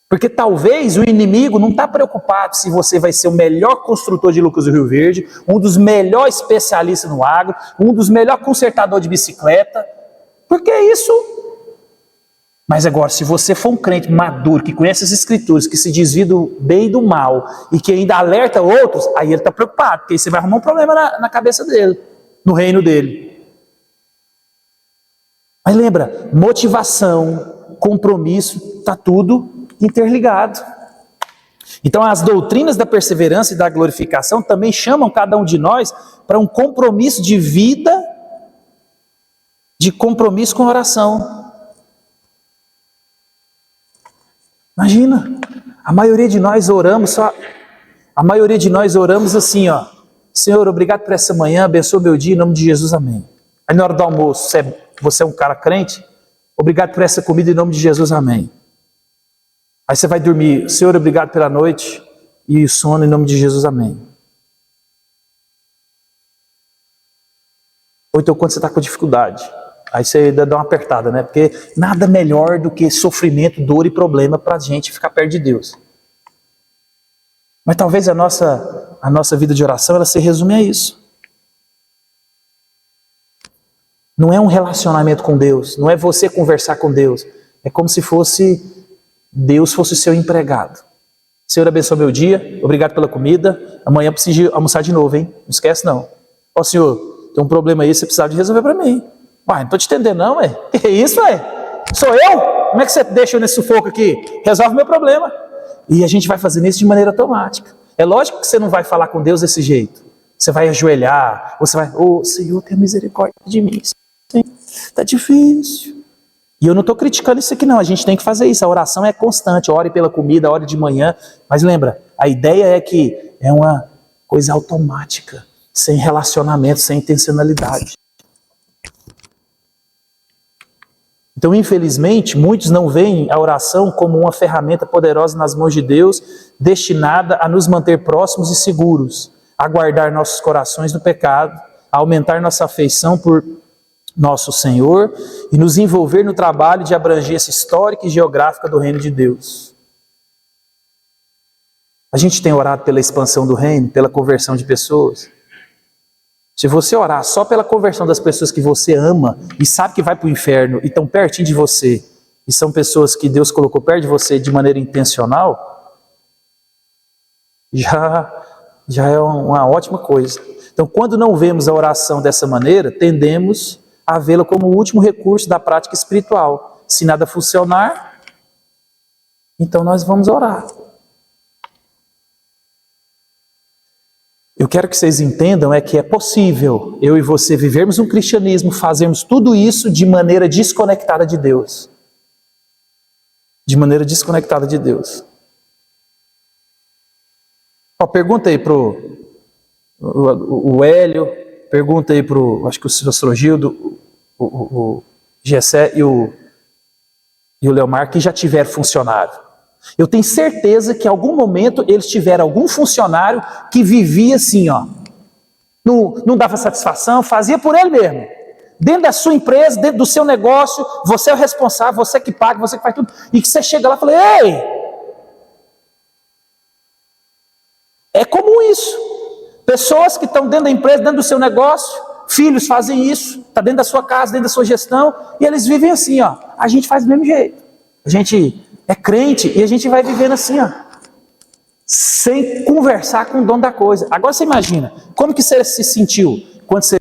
Porque talvez o inimigo não está preocupado se você vai ser o melhor construtor de Lucas do Rio Verde, um dos melhores especialistas no agro, um dos melhores consertadores de bicicleta. Porque é isso. Mas agora, se você for um crente maduro, que conhece as escrituras, que se desvia do bem e do mal, e que ainda alerta outros, aí ele está preocupado, porque aí você vai arrumar um problema na cabeça dele, no reino dele. Mas lembra, motivação, compromisso, está tudo interligado. Então as doutrinas da perseverança e da glorificação também chamam cada um de nós para um compromisso de vida, de compromisso com oração. Imagina, a maioria de nós oramos assim, Senhor, obrigado por essa manhã, abençoa meu dia, em nome de Jesus, amém. Aí na hora do almoço, você é um cara crente, obrigado por essa comida, em nome de Jesus, amém. Aí você vai dormir, Senhor, obrigado pela noite e sono, em nome de Jesus, amém. Ou então quando você está com dificuldade, Aí você dá uma apertada, né? Porque nada melhor do que sofrimento, dor e problema para a gente ficar perto de Deus. Mas talvez a nossa vida de oração ela se resume a isso. Não é um relacionamento com Deus, não é você conversar com Deus. É como se Deus fosse o seu empregado. Senhor, abençoe meu dia, obrigado pela comida. Amanhã eu preciso almoçar de novo, hein? Não esquece não. Ó Senhor, tem um problema aí, você precisa de resolver para mim. Uai, não estou te entendendo não, ué. Que isso, ué? Sou eu? Como é que você deixa eu nesse sufoco aqui? Resolve o meu problema. E a gente vai fazendo isso de maneira automática. É lógico que você não vai falar com Deus desse jeito. Você vai ajoelhar, você vai, Senhor, tenha misericórdia de mim. Está difícil. E eu não estou criticando isso aqui não, a gente tem que fazer isso. A oração é constante, ore pela comida, ore de manhã. Mas lembra, a ideia é que é uma coisa automática, sem relacionamento, sem intencionalidade. Então, infelizmente, muitos não veem a oração como uma ferramenta poderosa nas mãos de Deus, destinada a nos manter próximos e seguros, a guardar nossos corações do pecado, a aumentar nossa afeição por nosso Senhor e nos envolver no trabalho de abrangência histórica e geográfica do reino de Deus. A gente tem orado pela expansão do reino, pela conversão de pessoas. Se você orar só pela conversão das pessoas que você ama e sabe que vai para o inferno e estão pertinho de você, e são pessoas que Deus colocou perto de você de maneira intencional, já é uma ótima coisa. Então, quando não vemos a oração dessa maneira, tendemos a vê-la como o último recurso da prática espiritual. Se nada funcionar, então nós vamos orar. Eu quero que vocês entendam que é possível eu e você vivermos um cristianismo, fazermos tudo isso de maneira desconectada de Deus. De maneira desconectada de Deus. Pergunta aí pro o Hélio, pergunta aí pro, acho que o Sr. Gildo, o Gessé e o Leomar, que já tiveram funcionário. Eu tenho certeza que em algum momento eles tiveram algum funcionário que vivia assim, não dava satisfação, fazia por ele mesmo. Dentro da sua empresa, dentro do seu negócio, você é o responsável, você que paga, você que faz tudo. E que você chega lá e fala, ei! É comum isso. Pessoas que estão dentro da empresa, dentro do seu negócio, filhos fazem isso, está dentro da sua casa, dentro da sua gestão, e eles vivem assim, a gente faz do mesmo jeito. A gente é crente e a gente vai vivendo assim, sem conversar com o dono da coisa. Agora você imagina, como que você se sentiu quando você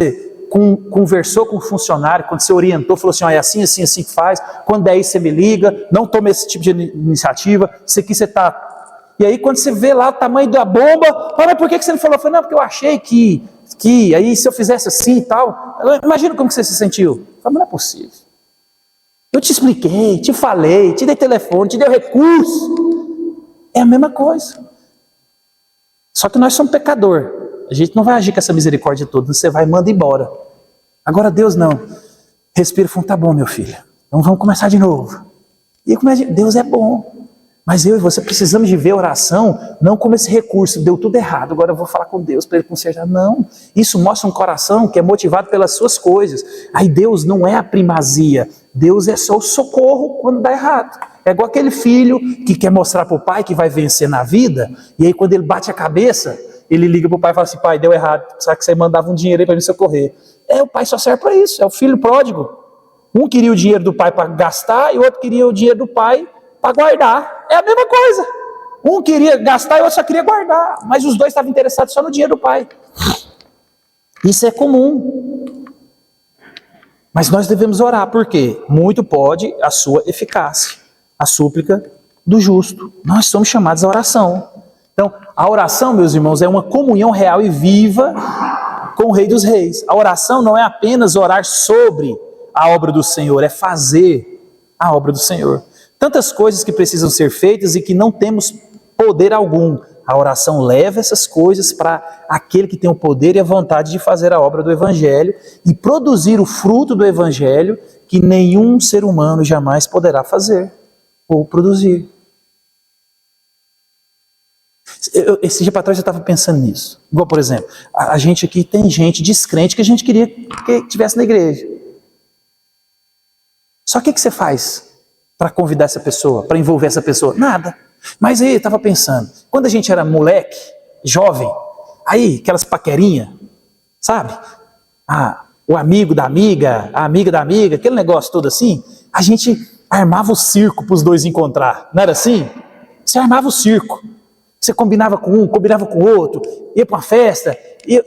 conversou com o funcionário, quando você orientou, falou assim, é assim, assim, assim que faz, quando é isso você me liga, não tome esse tipo de iniciativa, isso aqui você está... E aí quando você vê lá o tamanho da bomba, mas por que você não falou? Eu falei, não, porque eu achei que aí se eu fizesse assim e tal, imagina como que você se sentiu. Eu falei, não é possível. Eu te expliquei, te falei, te dei telefone, te dei recurso. É a mesma coisa. Só que nós somos pecador. A gente não vai agir com essa misericórdia toda. Você vai e manda embora. Agora Deus não. Respira fundo, tá bom, meu filho. Então vamos começar de novo. E Deus é bom. Mas eu e você precisamos de ver a oração não como esse recurso. Deu tudo errado, agora eu vou falar com Deus para Ele consertar. Não. Isso mostra um coração que é motivado pelas suas coisas. Aí Deus não é a primazia. Deus é só o socorro quando dá errado. É igual aquele filho que quer mostrar para o pai que vai vencer na vida, e aí quando ele bate a cabeça, ele liga para o pai e fala assim, pai, deu errado, sabe que você mandava um dinheiro aí para me socorrer. O pai só serve para isso, é o filho pródigo. Um queria o dinheiro do pai para gastar, e o outro queria o dinheiro do pai para guardar. É a mesma coisa. Um queria gastar e o outro só queria guardar, mas os dois estavam interessados só no dinheiro do pai. Isso é comum. Mas nós devemos orar, porque muito pode a sua eficácia, a súplica do justo. Nós somos chamados à oração. Então, a oração, meus irmãos, é uma comunhão real e viva com o Rei dos Reis. A oração não é apenas orar sobre a obra do Senhor, é fazer a obra do Senhor. Tantas coisas que precisam ser feitas e que não temos poder algum. A oração leva essas coisas para aquele que tem o poder e a vontade de fazer a obra do Evangelho e produzir o fruto do Evangelho que nenhum ser humano jamais poderá fazer ou produzir. Esse dia para trás eu estava pensando nisso. Igual, por exemplo, a gente aqui tem gente descrente que a gente queria que tivesse na igreja. Só que o que você faz para convidar essa pessoa, para envolver essa pessoa? Nada. Mas aí eu estava pensando, quando a gente era moleque, jovem, aí aquelas paquerinhas, sabe? O amigo da amiga, a amiga da amiga, aquele negócio todo assim, a gente armava o circo para os dois encontrar, não era assim? Você armava o circo, você combinava com um, combinava com o outro, ia para uma festa,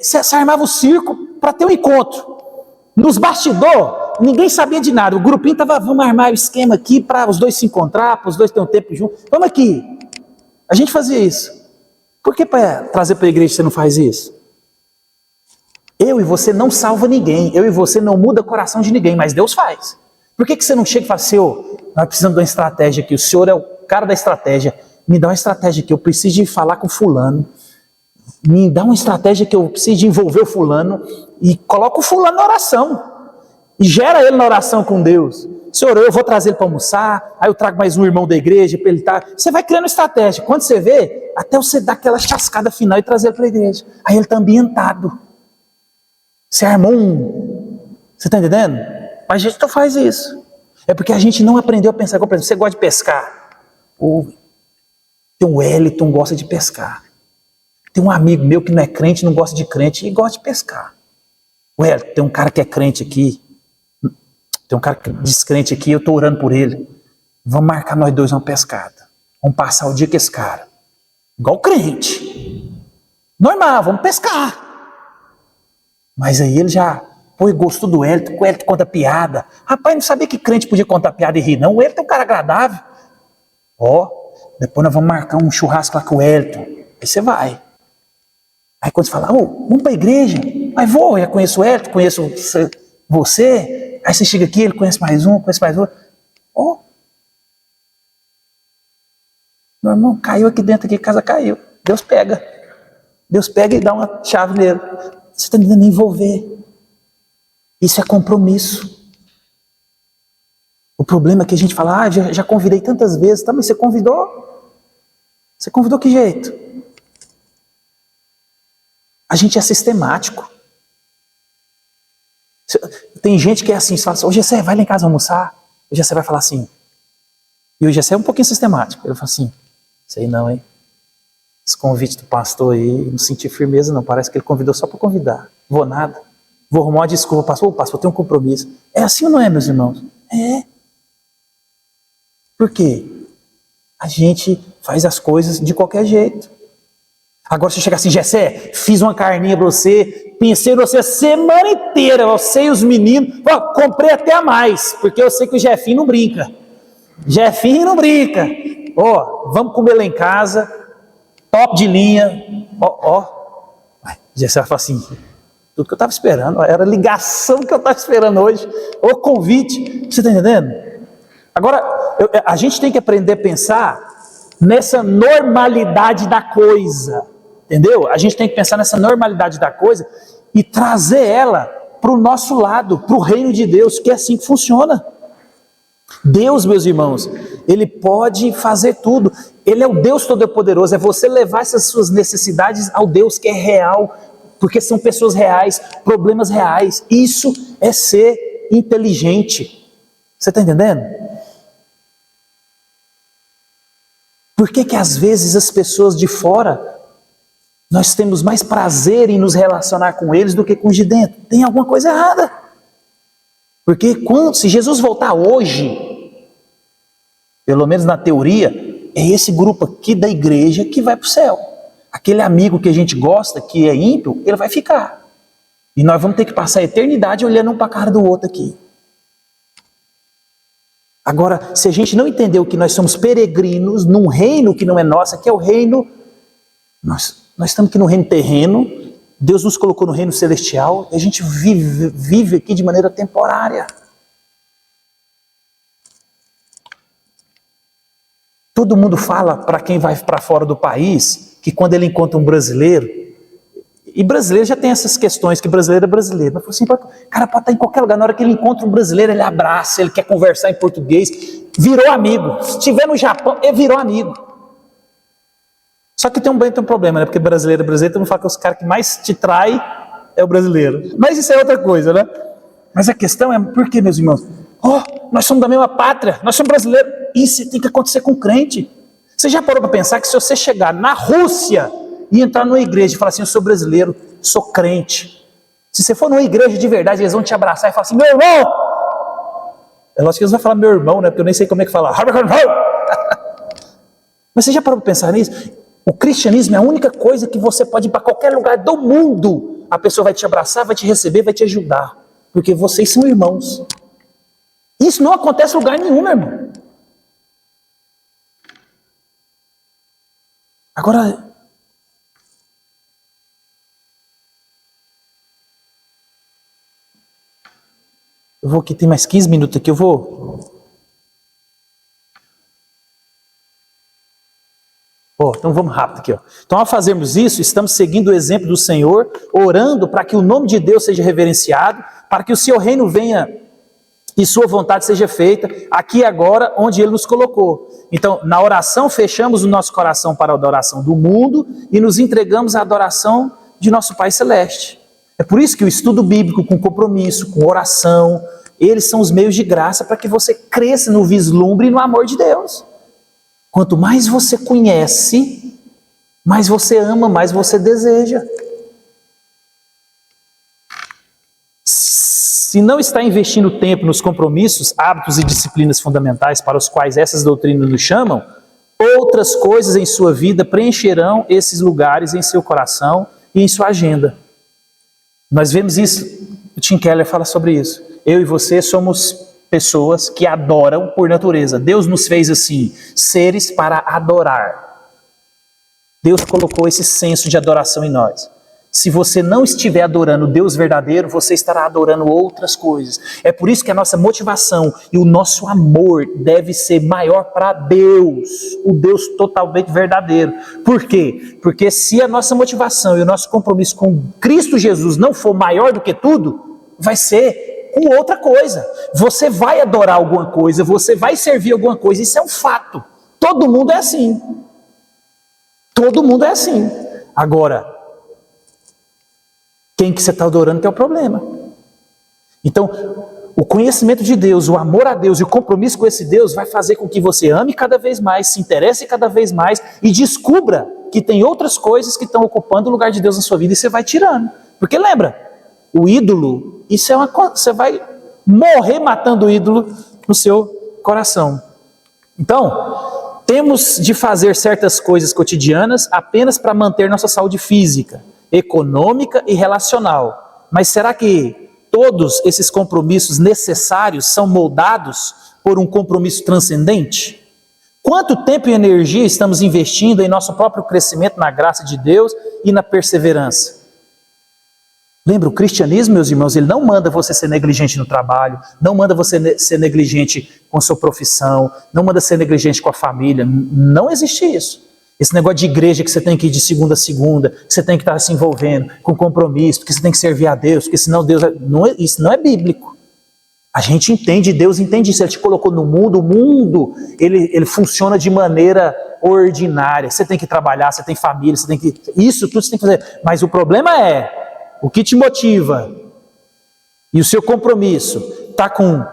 você armava o circo para ter um encontro. Nos bastidores, ninguém sabia de nada, o grupinho estava, vamos armar o esquema aqui para os dois se encontrar, para os dois terem um tempo juntos, vamos aqui. A gente fazia isso. Por que para trazer para a igreja você não faz isso? Eu e você não salva ninguém, eu e você não muda o coração de ninguém, mas Deus faz. Por que você não chega e fala, Senhor, nós precisamos de uma estratégia aqui, o Senhor é o cara da estratégia, me dá uma estratégia aqui, eu preciso de falar com fulano, me dá uma estratégia que eu preciso de envolver o fulano, e coloca o fulano na oração, e gera ele na oração com Deus. Senhor, eu vou trazer ele para almoçar, aí eu trago mais um irmão da igreja para ele estar. Você vai criando estratégia. Quando você vê, até você dar aquela chascada final e trazer ele para a igreja. Aí ele está ambientado. Você armou Você está entendendo? Mas a gente não faz isso. É porque a gente não aprendeu a pensar. Por exemplo, você gosta de pescar. Tem um Wellington que gosta de pescar. Tem um amigo meu que não é crente, não gosta de crente e gosta de pescar. Wellington, tem um cara que é crente aqui. Tem um cara descrente aqui, eu estou orando por ele. Vamos marcar nós dois uma pescada. Vamos passar o dia com esse cara. Igual crente. Normal, vamos pescar. Mas aí ele já gostou do Wellington, o Wellington conta piada. Rapaz, não sabia que crente podia contar piada e rir, não. O Wellington é um cara agradável. Depois nós vamos marcar um churrasco lá com o Wellington. Aí você vai. Aí quando você fala, vamos para a igreja. Aí vou, eu conheço o Wellington, conheço você. Aí você chega aqui, ele conhece mais um, conhece mais outro. Meu irmão, caiu aqui dentro, aqui, a casa caiu. Deus pega. Deus pega e dá uma chave nele. Você está tentando envolver. Isso é compromisso. O problema é que a gente fala, já convidei tantas vezes. Tá, mas você convidou? Você convidou que jeito? A gente é sistemático. Tem gente que é assim, você fala assim, ô Gessé, vai lá em casa almoçar. O Gessé vai falar assim. E o Gessé é um pouquinho sistemático. Ele fala assim, sei não, hein? Esse convite do pastor aí, não senti firmeza não, parece que ele convidou só para convidar. Vou nada. Vou arrumar uma desculpa, pastor, eu tenho um compromisso. É assim ou não é, meus irmãos? É. Por quê? A gente faz as coisas de qualquer jeito. Agora você chega assim, Gessé, fiz uma carninha para você, pensei em você a semana inteira, eu sei os meninos, comprei até a mais, porque eu sei que o Jefinho não brinca. Jefinho não brinca. Vamos comer lá em casa, top de linha. Gessé fala assim, tudo que eu estava esperando, era a ligação que eu estava esperando hoje, o convite, você está entendendo? Agora, a gente tem que aprender a pensar nessa normalidade da coisa, entendeu? A gente tem que pensar nessa normalidade da coisa e trazer ela para o nosso lado, para o reino de Deus, que é assim que funciona. Deus, meus irmãos, Ele pode fazer tudo. Ele é o Deus Todo-Poderoso. É você levar essas suas necessidades ao Deus que é real, porque são pessoas reais, problemas reais. Isso é ser inteligente. Você está entendendo? Por que às vezes as pessoas de fora, nós temos mais prazer em nos relacionar com eles do que com os de dentro? Tem alguma coisa errada. Porque se Jesus voltar hoje, pelo menos na teoria, é esse grupo aqui da igreja que vai para o céu. Aquele amigo que a gente gosta, que é ímpio, ele vai ficar. E nós vamos ter que passar a eternidade olhando um para a cara do outro aqui. Agora, se a gente não entendeu que nós somos peregrinos num reino que não é nosso, que é o reino, nós estamos aqui no reino terreno, Deus nos colocou no reino celestial, e a gente vive aqui de maneira temporária. Todo mundo fala para quem vai para fora do país, que quando ele encontra um brasileiro, e brasileiro já tem essas questões, que brasileiro é brasileiro, mas assim, o cara pode estar em qualquer lugar, na hora que ele encontra um brasileiro, ele abraça, ele quer conversar em português, virou amigo. Se estiver no Japão, ele virou amigo. Só que tem um problema, né? Porque brasileiro, todo mundo fala que os caras que mais te trai é o brasileiro. Mas isso é outra coisa, né? Mas a questão é, por que, meus irmãos? Nós somos da mesma pátria, nós somos brasileiros. Isso tem que acontecer com crente. Você já parou para pensar que se você chegar na Rússia e entrar numa igreja e falar assim, eu sou brasileiro, sou crente. Se você for numa igreja de verdade, eles vão te abraçar e falar assim, meu irmão! É lógico que eles vão falar meu irmão, né? Porque eu nem sei como é que fala. Mas você já parou para pensar nisso? O cristianismo é a única coisa que você pode ir para qualquer lugar do mundo. A pessoa vai te abraçar, vai te receber, vai te ajudar. Porque vocês são irmãos. Isso não acontece em lugar nenhum, meu irmão. Agora, eu vou aqui, tem mais 15 minutos aqui, eu vou... Então vamos rápido aqui. Então, ao fazermos isso, estamos seguindo o exemplo do Senhor, orando para que o nome de Deus seja reverenciado, para que o seu reino venha e sua vontade seja feita, aqui e agora, onde Ele nos colocou. Então, na oração, fechamos o nosso coração para a adoração do mundo e nos entregamos à adoração de nosso Pai Celeste. É por isso que o estudo bíblico com compromisso, com oração, eles são os meios de graça para que você cresça no vislumbre e no amor de Deus. Quanto mais você conhece, mais você ama, mais você deseja. Se não está investindo tempo nos compromissos, hábitos e disciplinas fundamentais para os quais essas doutrinas nos chamam, outras coisas em sua vida preencherão esses lugares em seu coração e em sua agenda. Nós vemos isso, o Tim Keller fala sobre isso. Eu e você somos pessoas que adoram por natureza. Deus nos fez assim, seres para adorar. Deus colocou esse senso de adoração em nós. Se você não estiver adorando o Deus verdadeiro, você estará adorando outras coisas. É por isso que a nossa motivação e o nosso amor deve ser maior para Deus, o Deus totalmente verdadeiro. Por quê? Porque se a nossa motivação e o nosso compromisso com Cristo Jesus não for maior do que tudo, vai ser com outra coisa. Você vai adorar alguma coisa, você vai servir alguma coisa, isso é um fato. Todo mundo é assim. Todo mundo é assim. Agora, quem que você está adorando que é o problema. Então, o conhecimento de Deus, o amor a Deus e o compromisso com esse Deus vai fazer com que você ame cada vez mais, se interesse cada vez mais e descubra que tem outras coisas que estão ocupando o lugar de Deus na sua vida e você vai tirando. Porque lembra, o ídolo, isso é uma coisa, você vai morrer matando o ídolo no seu coração. Então, temos de fazer certas coisas cotidianas apenas para manter nossa saúde física, econômica e relacional. Mas será que todos esses compromissos necessários são moldados por um compromisso transcendente? Quanto tempo e energia estamos investindo em nosso próprio crescimento na graça de Deus e na perseverança? Lembra, o cristianismo, meus irmãos, ele não manda você ser negligente no trabalho, não manda você ser negligente com a sua profissão, não manda ser negligente com a família. Não existe isso. Esse negócio de igreja que você tem que ir de segunda a segunda, que você tem que estar se envolvendo com compromisso, porque você tem que servir a Deus, porque senão Deus... isso não é bíblico. A gente entende, Deus entende isso. Ele te colocou no mundo, o mundo ele funciona de maneira ordinária. Você tem que trabalhar, você tem família, você tem que... Isso tudo você tem que fazer. Mas o problema é, o que te motiva e o seu compromisso está com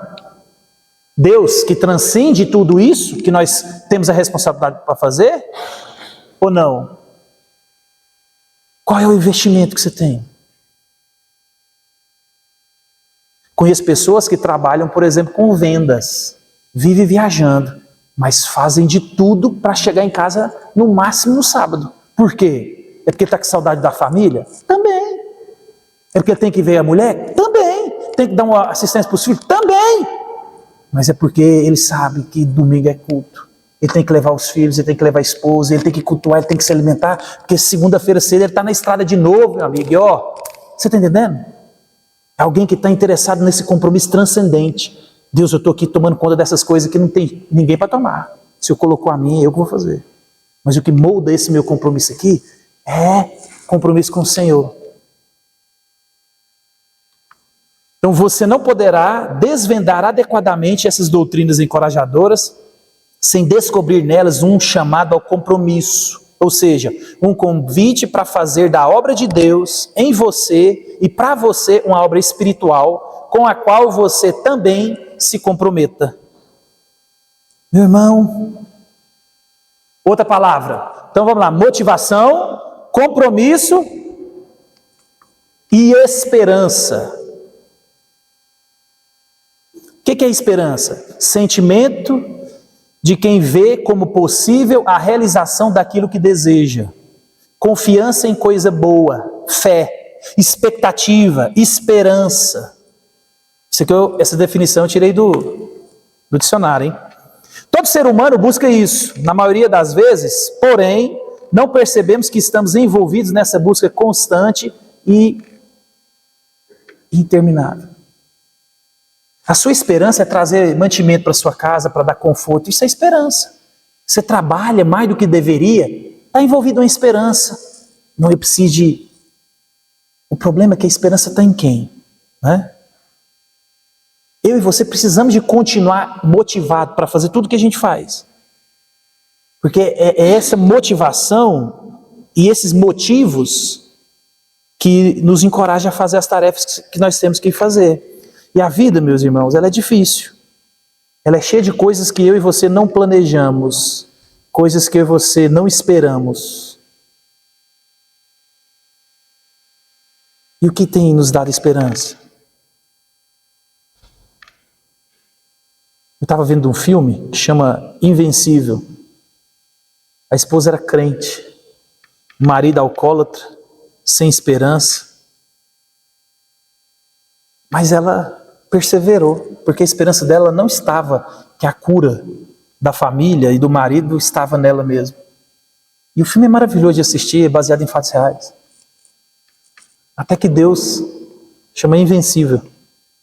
Deus que transcende tudo isso, que nós temos a responsabilidade para fazer... Ou não? Qual é o investimento que você tem? Conheço pessoas que trabalham, por exemplo, com vendas, vivem viajando, mas fazem de tudo para chegar em casa no máximo no sábado. Por quê? É porque está com saudade da família? Também. É porque tem que ver a mulher? Também. Tem que dar uma assistência para os filhos? Também. Mas é porque ele sabe que domingo é culto. Ele tem que levar os filhos, ele tem que levar a esposa, ele tem que cultuar, ele tem que se alimentar, porque segunda-feira cedo ele está na estrada de novo, meu amigo. E você está entendendo? É alguém que está interessado nesse compromisso transcendente. Deus, eu estou aqui tomando conta dessas coisas que não tem ninguém para tomar. Se eu colocou a mim, é eu que vou fazer. Mas o que molda esse meu compromisso aqui é compromisso com o Senhor. Então você não poderá desvendar adequadamente essas doutrinas encorajadoras sem descobrir nelas um chamado ao compromisso, ou seja, um convite para fazer da obra de Deus em você e para você uma obra espiritual, com a qual você também se comprometa. Meu irmão, outra palavra. Então vamos lá, motivação, compromisso e esperança. O que é esperança? Sentimento de quem vê como possível a realização daquilo que deseja. Confiança em coisa boa, fé, expectativa, esperança. Essa definição eu tirei do dicionário, hein? Todo ser humano busca isso, na maioria das vezes, porém, não percebemos que estamos envolvidos nessa busca constante e interminável. A sua esperança é trazer mantimento para sua casa, para dar conforto. Isso é esperança. Você trabalha mais do que deveria, está envolvido em esperança. Não, eu preciso de... O problema é que a esperança está em quem? Né? Eu e você precisamos de continuar motivado para fazer tudo o que a gente faz. Porque é essa motivação e esses motivos que nos encorajam a fazer as tarefas que nós temos que fazer. E a vida, meus irmãos, ela é difícil. Ela é cheia de coisas que eu e você não planejamos, coisas que eu e você não esperamos. E o que tem nos dado esperança? Eu estava vendo um filme que chama Invencível. A esposa era crente, o marido alcoólatra, sem esperança. Mas ela perseverou, porque a esperança dela não estava que a cura da família e do marido estava nela mesma. E o filme é maravilhoso de assistir, é baseado em fatos reais. Até que Deus, chama Invencível,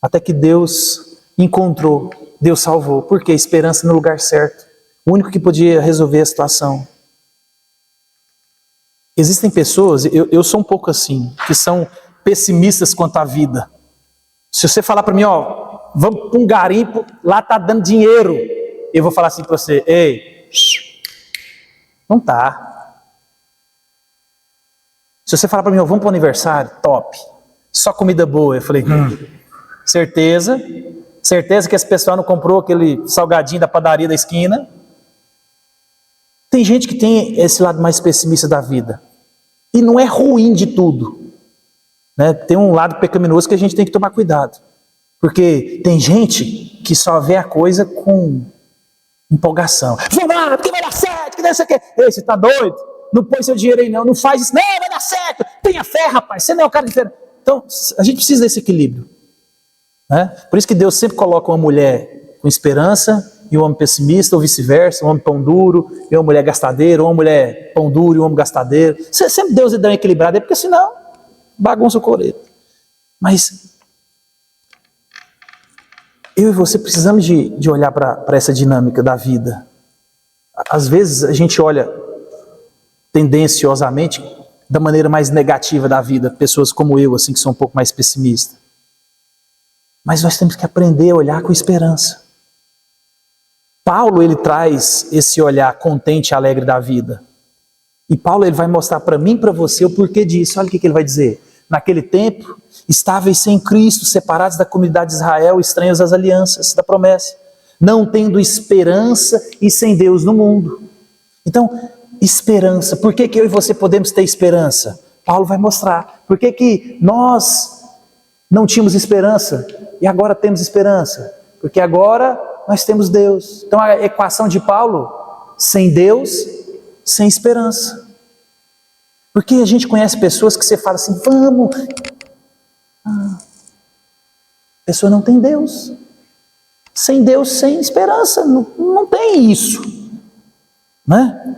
até que Deus encontrou, Deus salvou, porque a esperança no lugar certo, o único que podia resolver a situação. Existem pessoas, eu sou um pouco assim, que são pessimistas quanto à vida. Se você falar para mim, ó, vamos para um garimpo, lá está dando dinheiro, eu vou falar assim para você, ei, não tá. Se você falar para mim, ó, vamos para o aniversário, top, só comida boa, eu falei, certeza que esse pessoal não comprou aquele salgadinho da padaria da esquina. Tem gente que tem esse lado mais pessimista da vida, e não é ruim de tudo. Né? Tem um lado pecaminoso que a gente tem que tomar cuidado. Porque tem gente que só vê a coisa com empolgação. Vamos lá, porque vai dar certo, que não sei o quê. Ei, você está doido? Não põe seu dinheiro aí não faz isso. Não, vai dar certo. Tenha fé, rapaz, você não é o cara de fé. Então, a gente precisa desse equilíbrio. Né? Por isso que Deus sempre coloca uma mulher com esperança e um homem pessimista, ou vice-versa, um homem pão duro e uma mulher gastadeira, ou uma mulher pão duro e um homem gastadeiro. Sempre Deus dá uma equilibrada, porque senão bagunça o coreto. Mas eu e você precisamos de olhar para essa dinâmica da vida. Às vezes a gente olha tendenciosamente da maneira mais negativa da vida, pessoas como eu, assim, que são um pouco mais pessimistas. Mas nós temos que aprender a olhar com esperança. Paulo, ele traz esse olhar contente e alegre da vida. E Paulo, ele vai mostrar para mim e para você o porquê disso. Olha o que ele vai dizer. Naquele tempo, estáveis sem Cristo, separados da comunidade de Israel, estranhos às alianças da promessa, não tendo esperança e sem Deus no mundo. Então, esperança. Por que eu e você podemos ter esperança? Paulo vai mostrar. Por que nós não tínhamos esperança e agora temos esperança? Porque agora nós temos Deus. Então a equação de Paulo, sem Deus, sem esperança. Porque a gente conhece pessoas que você fala assim, vamos. A pessoa não tem Deus. Sem Deus, sem esperança. Não tem isso. Né?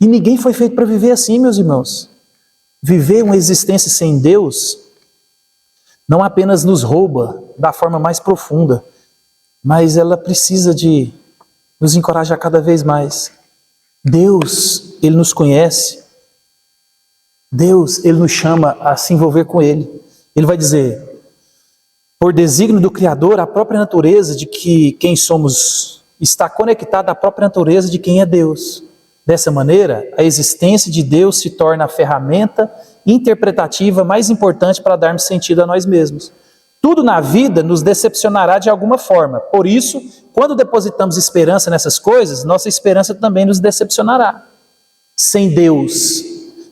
E ninguém foi feito para viver assim, meus irmãos. Viver uma existência sem Deus não apenas nos rouba da forma mais profunda, mas ela precisa de nos encorajar cada vez mais. Deus, Ele nos conhece. Deus, Ele nos chama a se envolver com Ele. Ele vai dizer, por desígnio do Criador, a própria natureza de que quem somos está conectada à própria natureza de quem é Deus. Dessa maneira, a existência de Deus se torna a ferramenta interpretativa mais importante para darmos sentido a nós mesmos. Tudo na vida nos decepcionará de alguma forma. Por isso, quando depositamos esperança nessas coisas, nossa esperança também nos decepcionará. Sem Deus.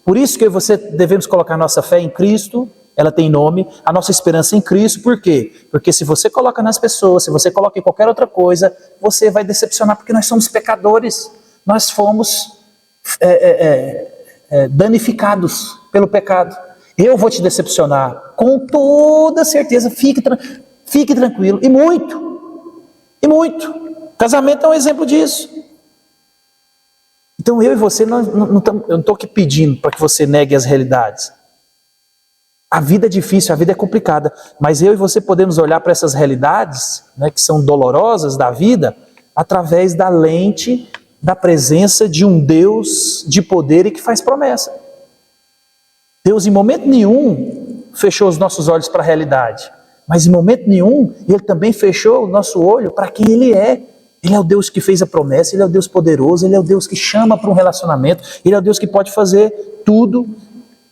Por isso que eu e você devemos colocar nossa fé em Cristo, ela tem nome, a nossa esperança em Cristo. Por quê? Porque se você coloca nas pessoas, se você coloca em qualquer outra coisa, você vai decepcionar, porque nós somos pecadores. Nós fomos danificados pelo pecado. Eu vou te decepcionar, com toda certeza, fique tranquilo, e muito, e muito. Casamento é um exemplo disso. Então eu e você, eu não estou aqui pedindo para que você negue as realidades. A vida é difícil, a vida é complicada, mas eu e você podemos olhar para essas realidades, né, que são dolorosas da vida, através da lente da presença de um Deus de poder e que faz promessa. Deus em momento nenhum fechou os nossos olhos para a realidade, mas em momento nenhum Ele também fechou o nosso olho para quem Ele é. Ele é o Deus que fez a promessa, Ele é o Deus poderoso, Ele é o Deus que chama para um relacionamento, Ele é o Deus que pode fazer tudo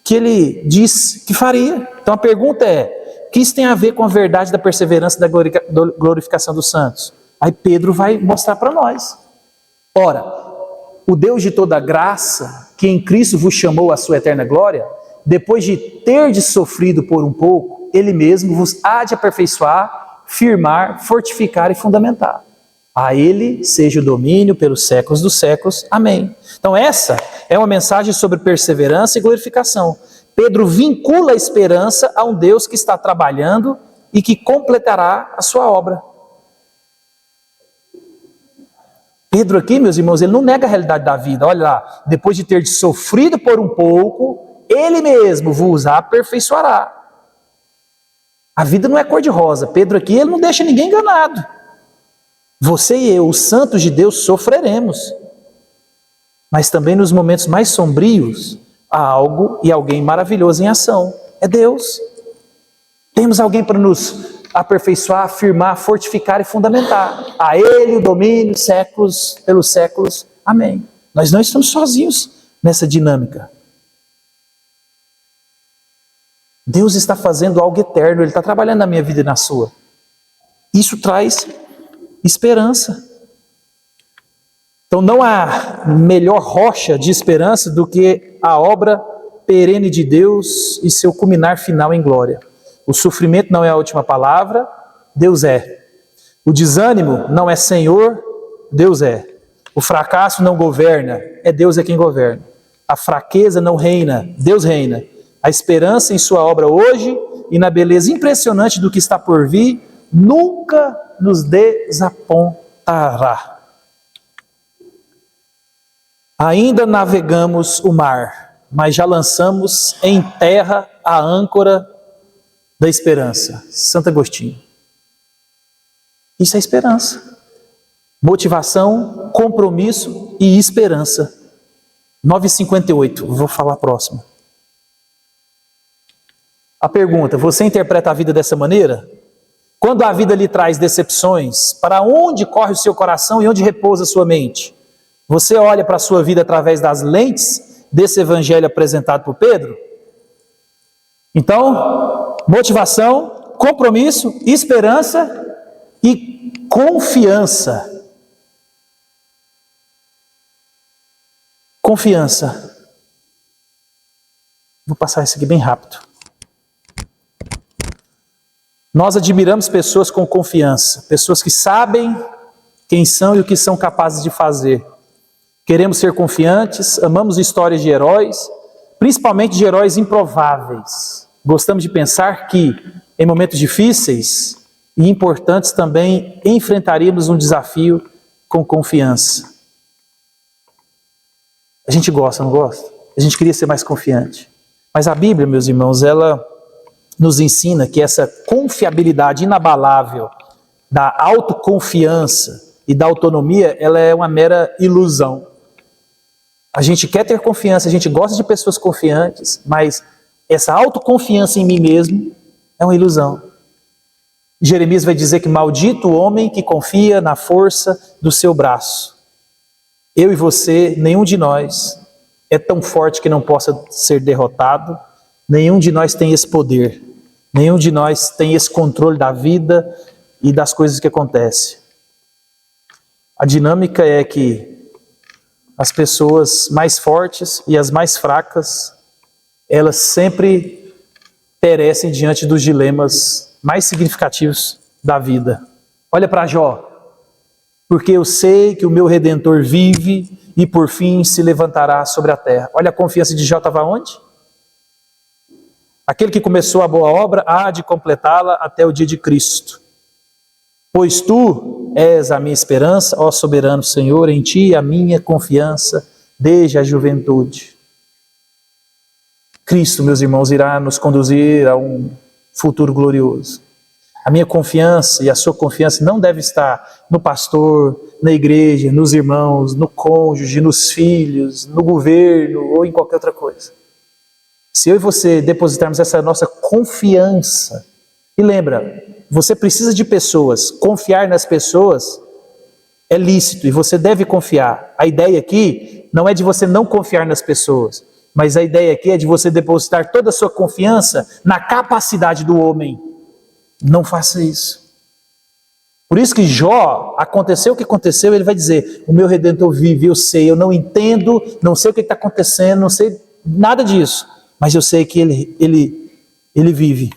que Ele diz que faria. Então a pergunta é, o que isso tem a ver com a verdade da perseverança e da glorificação dos santos? Aí Pedro vai mostrar para nós. Ora, o Deus de toda graça, que em Cristo vos chamou à sua eterna glória, depois de terdes sofrido por um pouco, Ele mesmo vos há de aperfeiçoar, firmar, fortificar e fundamentar. A Ele seja o domínio pelos séculos dos séculos. Amém. Então essa é uma mensagem sobre perseverança e glorificação. Pedro vincula a esperança a um Deus que está trabalhando e que completará a sua obra. Pedro aqui, meus irmãos, ele não nega a realidade da vida. Olha lá, depois de ter sofrido por um pouco, Ele mesmo vos aperfeiçoará. A vida não é cor-de-rosa. Pedro aqui, ele não deixa ninguém enganado. Você e eu, os santos de Deus, sofreremos. Mas também nos momentos mais sombrios, há algo e alguém maravilhoso em ação. É Deus. Temos alguém para nos aperfeiçoar, afirmar, fortificar e fundamentar. A Ele o domínio, séculos pelos séculos. Amém. Nós não estamos sozinhos nessa dinâmica. Deus está fazendo algo eterno, Ele está trabalhando na minha vida e na sua. Isso traz esperança. Então não há melhor rocha de esperança do que a obra perene de Deus e seu culminar final em glória. O sofrimento não é a última palavra, Deus é. O desânimo não é Senhor, Deus é. O fracasso não governa, é Deus é quem governa. A fraqueza não reina, Deus reina. A esperança em sua obra hoje e na beleza impressionante do que está por vir nunca nos desapontará. Ainda navegamos o mar, mas já lançamos em terra a âncora da esperança. Santo Agostinho. Isso é esperança. Motivação, compromisso e esperança. 9h58, vou falar a próxima. A pergunta, você interpreta a vida dessa maneira? Quando a vida lhe traz decepções, para onde corre o seu coração e onde repousa a sua mente? Você olha para a sua vida através das lentes desse evangelho apresentado por Pedro? Então, motivação, compromisso, esperança e confiança. Confiança. Vou passar isso aqui bem rápido. Nós admiramos pessoas com confiança, pessoas que sabem quem são e o que são capazes de fazer. Queremos ser confiantes, amamos histórias de heróis, principalmente de heróis improváveis. Gostamos de pensar que, em momentos difíceis e importantes também, enfrentaríamos um desafio com confiança. A gente gosta, não gosta? A gente queria ser mais confiante. Mas a Bíblia, meus irmãos, ela nos ensina que essa confiabilidade inabalável da autoconfiança e da autonomia, ela é uma mera ilusão. A gente quer ter confiança, a gente gosta de pessoas confiantes, mas essa autoconfiança em mim mesmo é uma ilusão. Jeremias vai dizer que maldito o homem que confia na força do seu braço. Eu e você, nenhum de nós é tão forte que não possa ser derrotado, nenhum de nós tem esse poder. Nenhum de nós tem esse controle da vida e das coisas que acontecem. A dinâmica é que as pessoas mais fortes e as mais fracas, elas sempre perecem diante dos dilemas mais significativos da vida. Olha para Jó. Porque eu sei que o meu Redentor vive e por fim se levantará sobre a terra. Olha a confiança de Jó estava onde? Aquele que começou a boa obra há de completá-la até o dia de Cristo. Pois tu és a minha esperança, ó soberano Senhor, em ti a minha confiança desde a juventude. Cristo, meus irmãos, irá nos conduzir a um futuro glorioso. A minha confiança e a sua confiança não deve estar no pastor, na igreja, nos irmãos, no cônjuge, nos filhos, no governo ou em qualquer outra coisa. Se eu e você depositarmos essa nossa confiança, e lembra, você precisa de pessoas, confiar nas pessoas é lícito e você deve confiar. A ideia aqui não é de você não confiar nas pessoas, mas a ideia aqui é de você depositar toda a sua confiança na capacidade do homem. Não faça isso. Por isso que Jó, aconteceu o que aconteceu, ele vai dizer, o meu Redentor vive, eu sei, eu não entendo, não sei o que está acontecendo, não sei nada disso, mas eu sei que ele vive.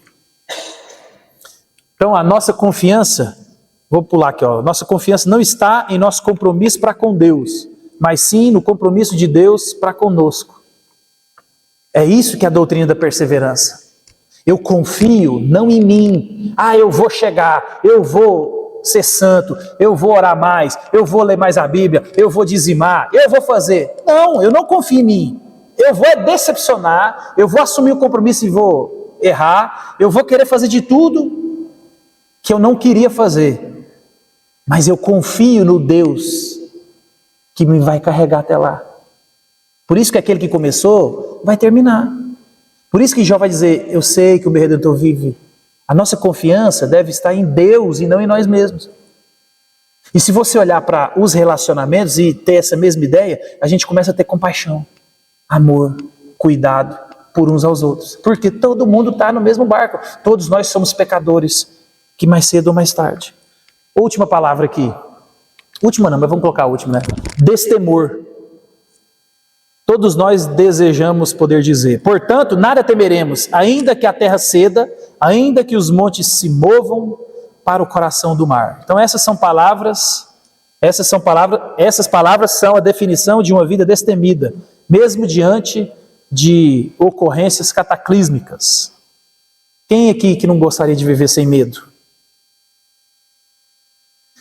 Então a nossa confiança, vou pular aqui, nossa confiança não está em nosso compromisso para com Deus, mas sim no compromisso de Deus para conosco. É isso que é a doutrina da perseverança. Eu confio não em mim, eu vou chegar, eu vou ser santo, eu vou orar mais, eu vou ler mais a Bíblia, eu vou dizimar, eu vou fazer. Não, eu não confio em mim. Eu vou decepcionar, eu vou assumir o compromisso e vou errar, eu vou querer fazer de tudo que eu não queria fazer. Mas eu confio no Deus que me vai carregar até lá. Por isso que aquele que começou vai terminar. Por isso que Jó vai dizer, eu sei que o meu Redentor vive. A nossa confiança deve estar em Deus e não em nós mesmos. E se você olhar para os relacionamentos e ter essa mesma ideia, a gente começa a ter compaixão, amor, cuidado por uns aos outros. Porque todo mundo está no mesmo barco. Todos nós somos pecadores, que mais cedo ou mais tarde. Última palavra aqui. Última não, mas vamos colocar a última, né? Destemor. Todos nós desejamos poder dizer, portanto, nada temeremos, ainda que a terra ceda, ainda que os montes se movam para o coração do mar. Então essas palavras são a definição de uma vida destemida, mesmo diante de ocorrências cataclísmicas. Quem aqui que não gostaria de viver sem medo?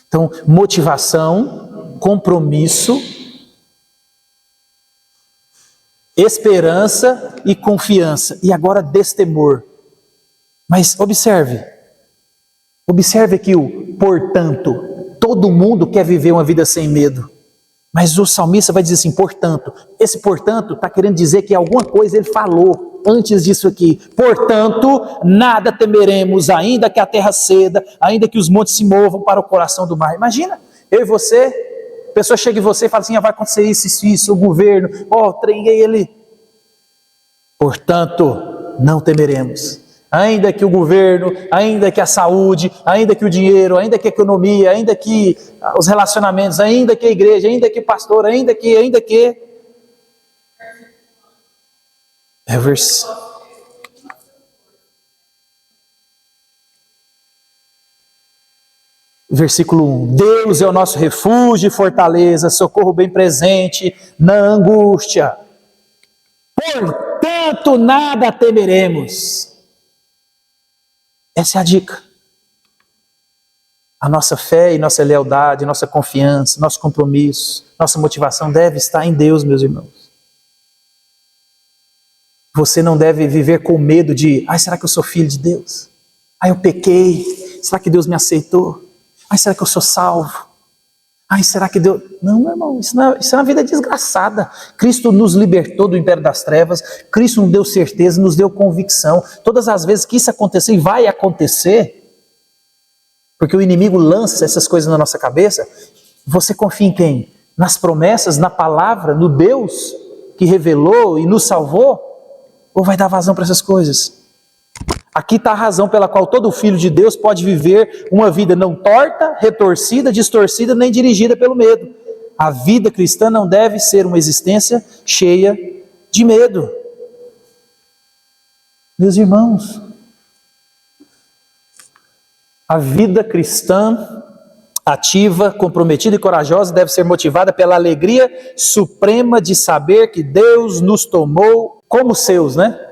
Então, motivação, compromisso, esperança e confiança. E agora destemor. Mas observe aqui o portanto. Todo mundo quer viver uma vida sem medo. Mas o salmista vai dizer assim, portanto. Esse portanto está querendo dizer que alguma coisa ele falou antes disso aqui. Portanto, nada temeremos, ainda que a terra ceda, ainda que os montes se movam para o coração do mar. Imagina, eu e você... A pessoa chega em você e fala assim, vai acontecer isso, o governo, treinei ele. Portanto, não temeremos. Ainda que o governo, ainda que a saúde, ainda que o dinheiro, ainda que a economia, ainda que os relacionamentos, ainda que a igreja, ainda que o pastor, ainda que... Versículo 1, Deus é o nosso refúgio e fortaleza, socorro bem presente na angústia. Portanto, nada temeremos. Essa é a dica. A nossa fé e nossa lealdade, nossa confiança, nosso compromisso, nossa motivação deve estar em Deus, meus irmãos. Você não deve viver com medo de, será que eu sou filho de Deus? Eu pequei, será que Deus me aceitou? Será que eu sou salvo? Será que Deus... Não, meu irmão, isso é uma vida desgraçada. Cristo nos libertou do império das trevas, Cristo nos deu certeza, nos deu convicção. Todas as vezes que isso acontecer, e vai acontecer, porque o inimigo lança essas coisas na nossa cabeça, você confia em quem? Nas promessas, na palavra, no Deus que revelou e nos salvou? Ou vai dar vazão para essas coisas? Aqui está a razão pela qual todo filho de Deus pode viver uma vida não torta, retorcida, distorcida, nem dirigida pelo medo. A vida cristã não deve ser uma existência cheia de medo. Meus irmãos, a vida cristã ativa, comprometida e corajosa deve ser motivada pela alegria suprema de saber que Deus nos tomou como seus, né?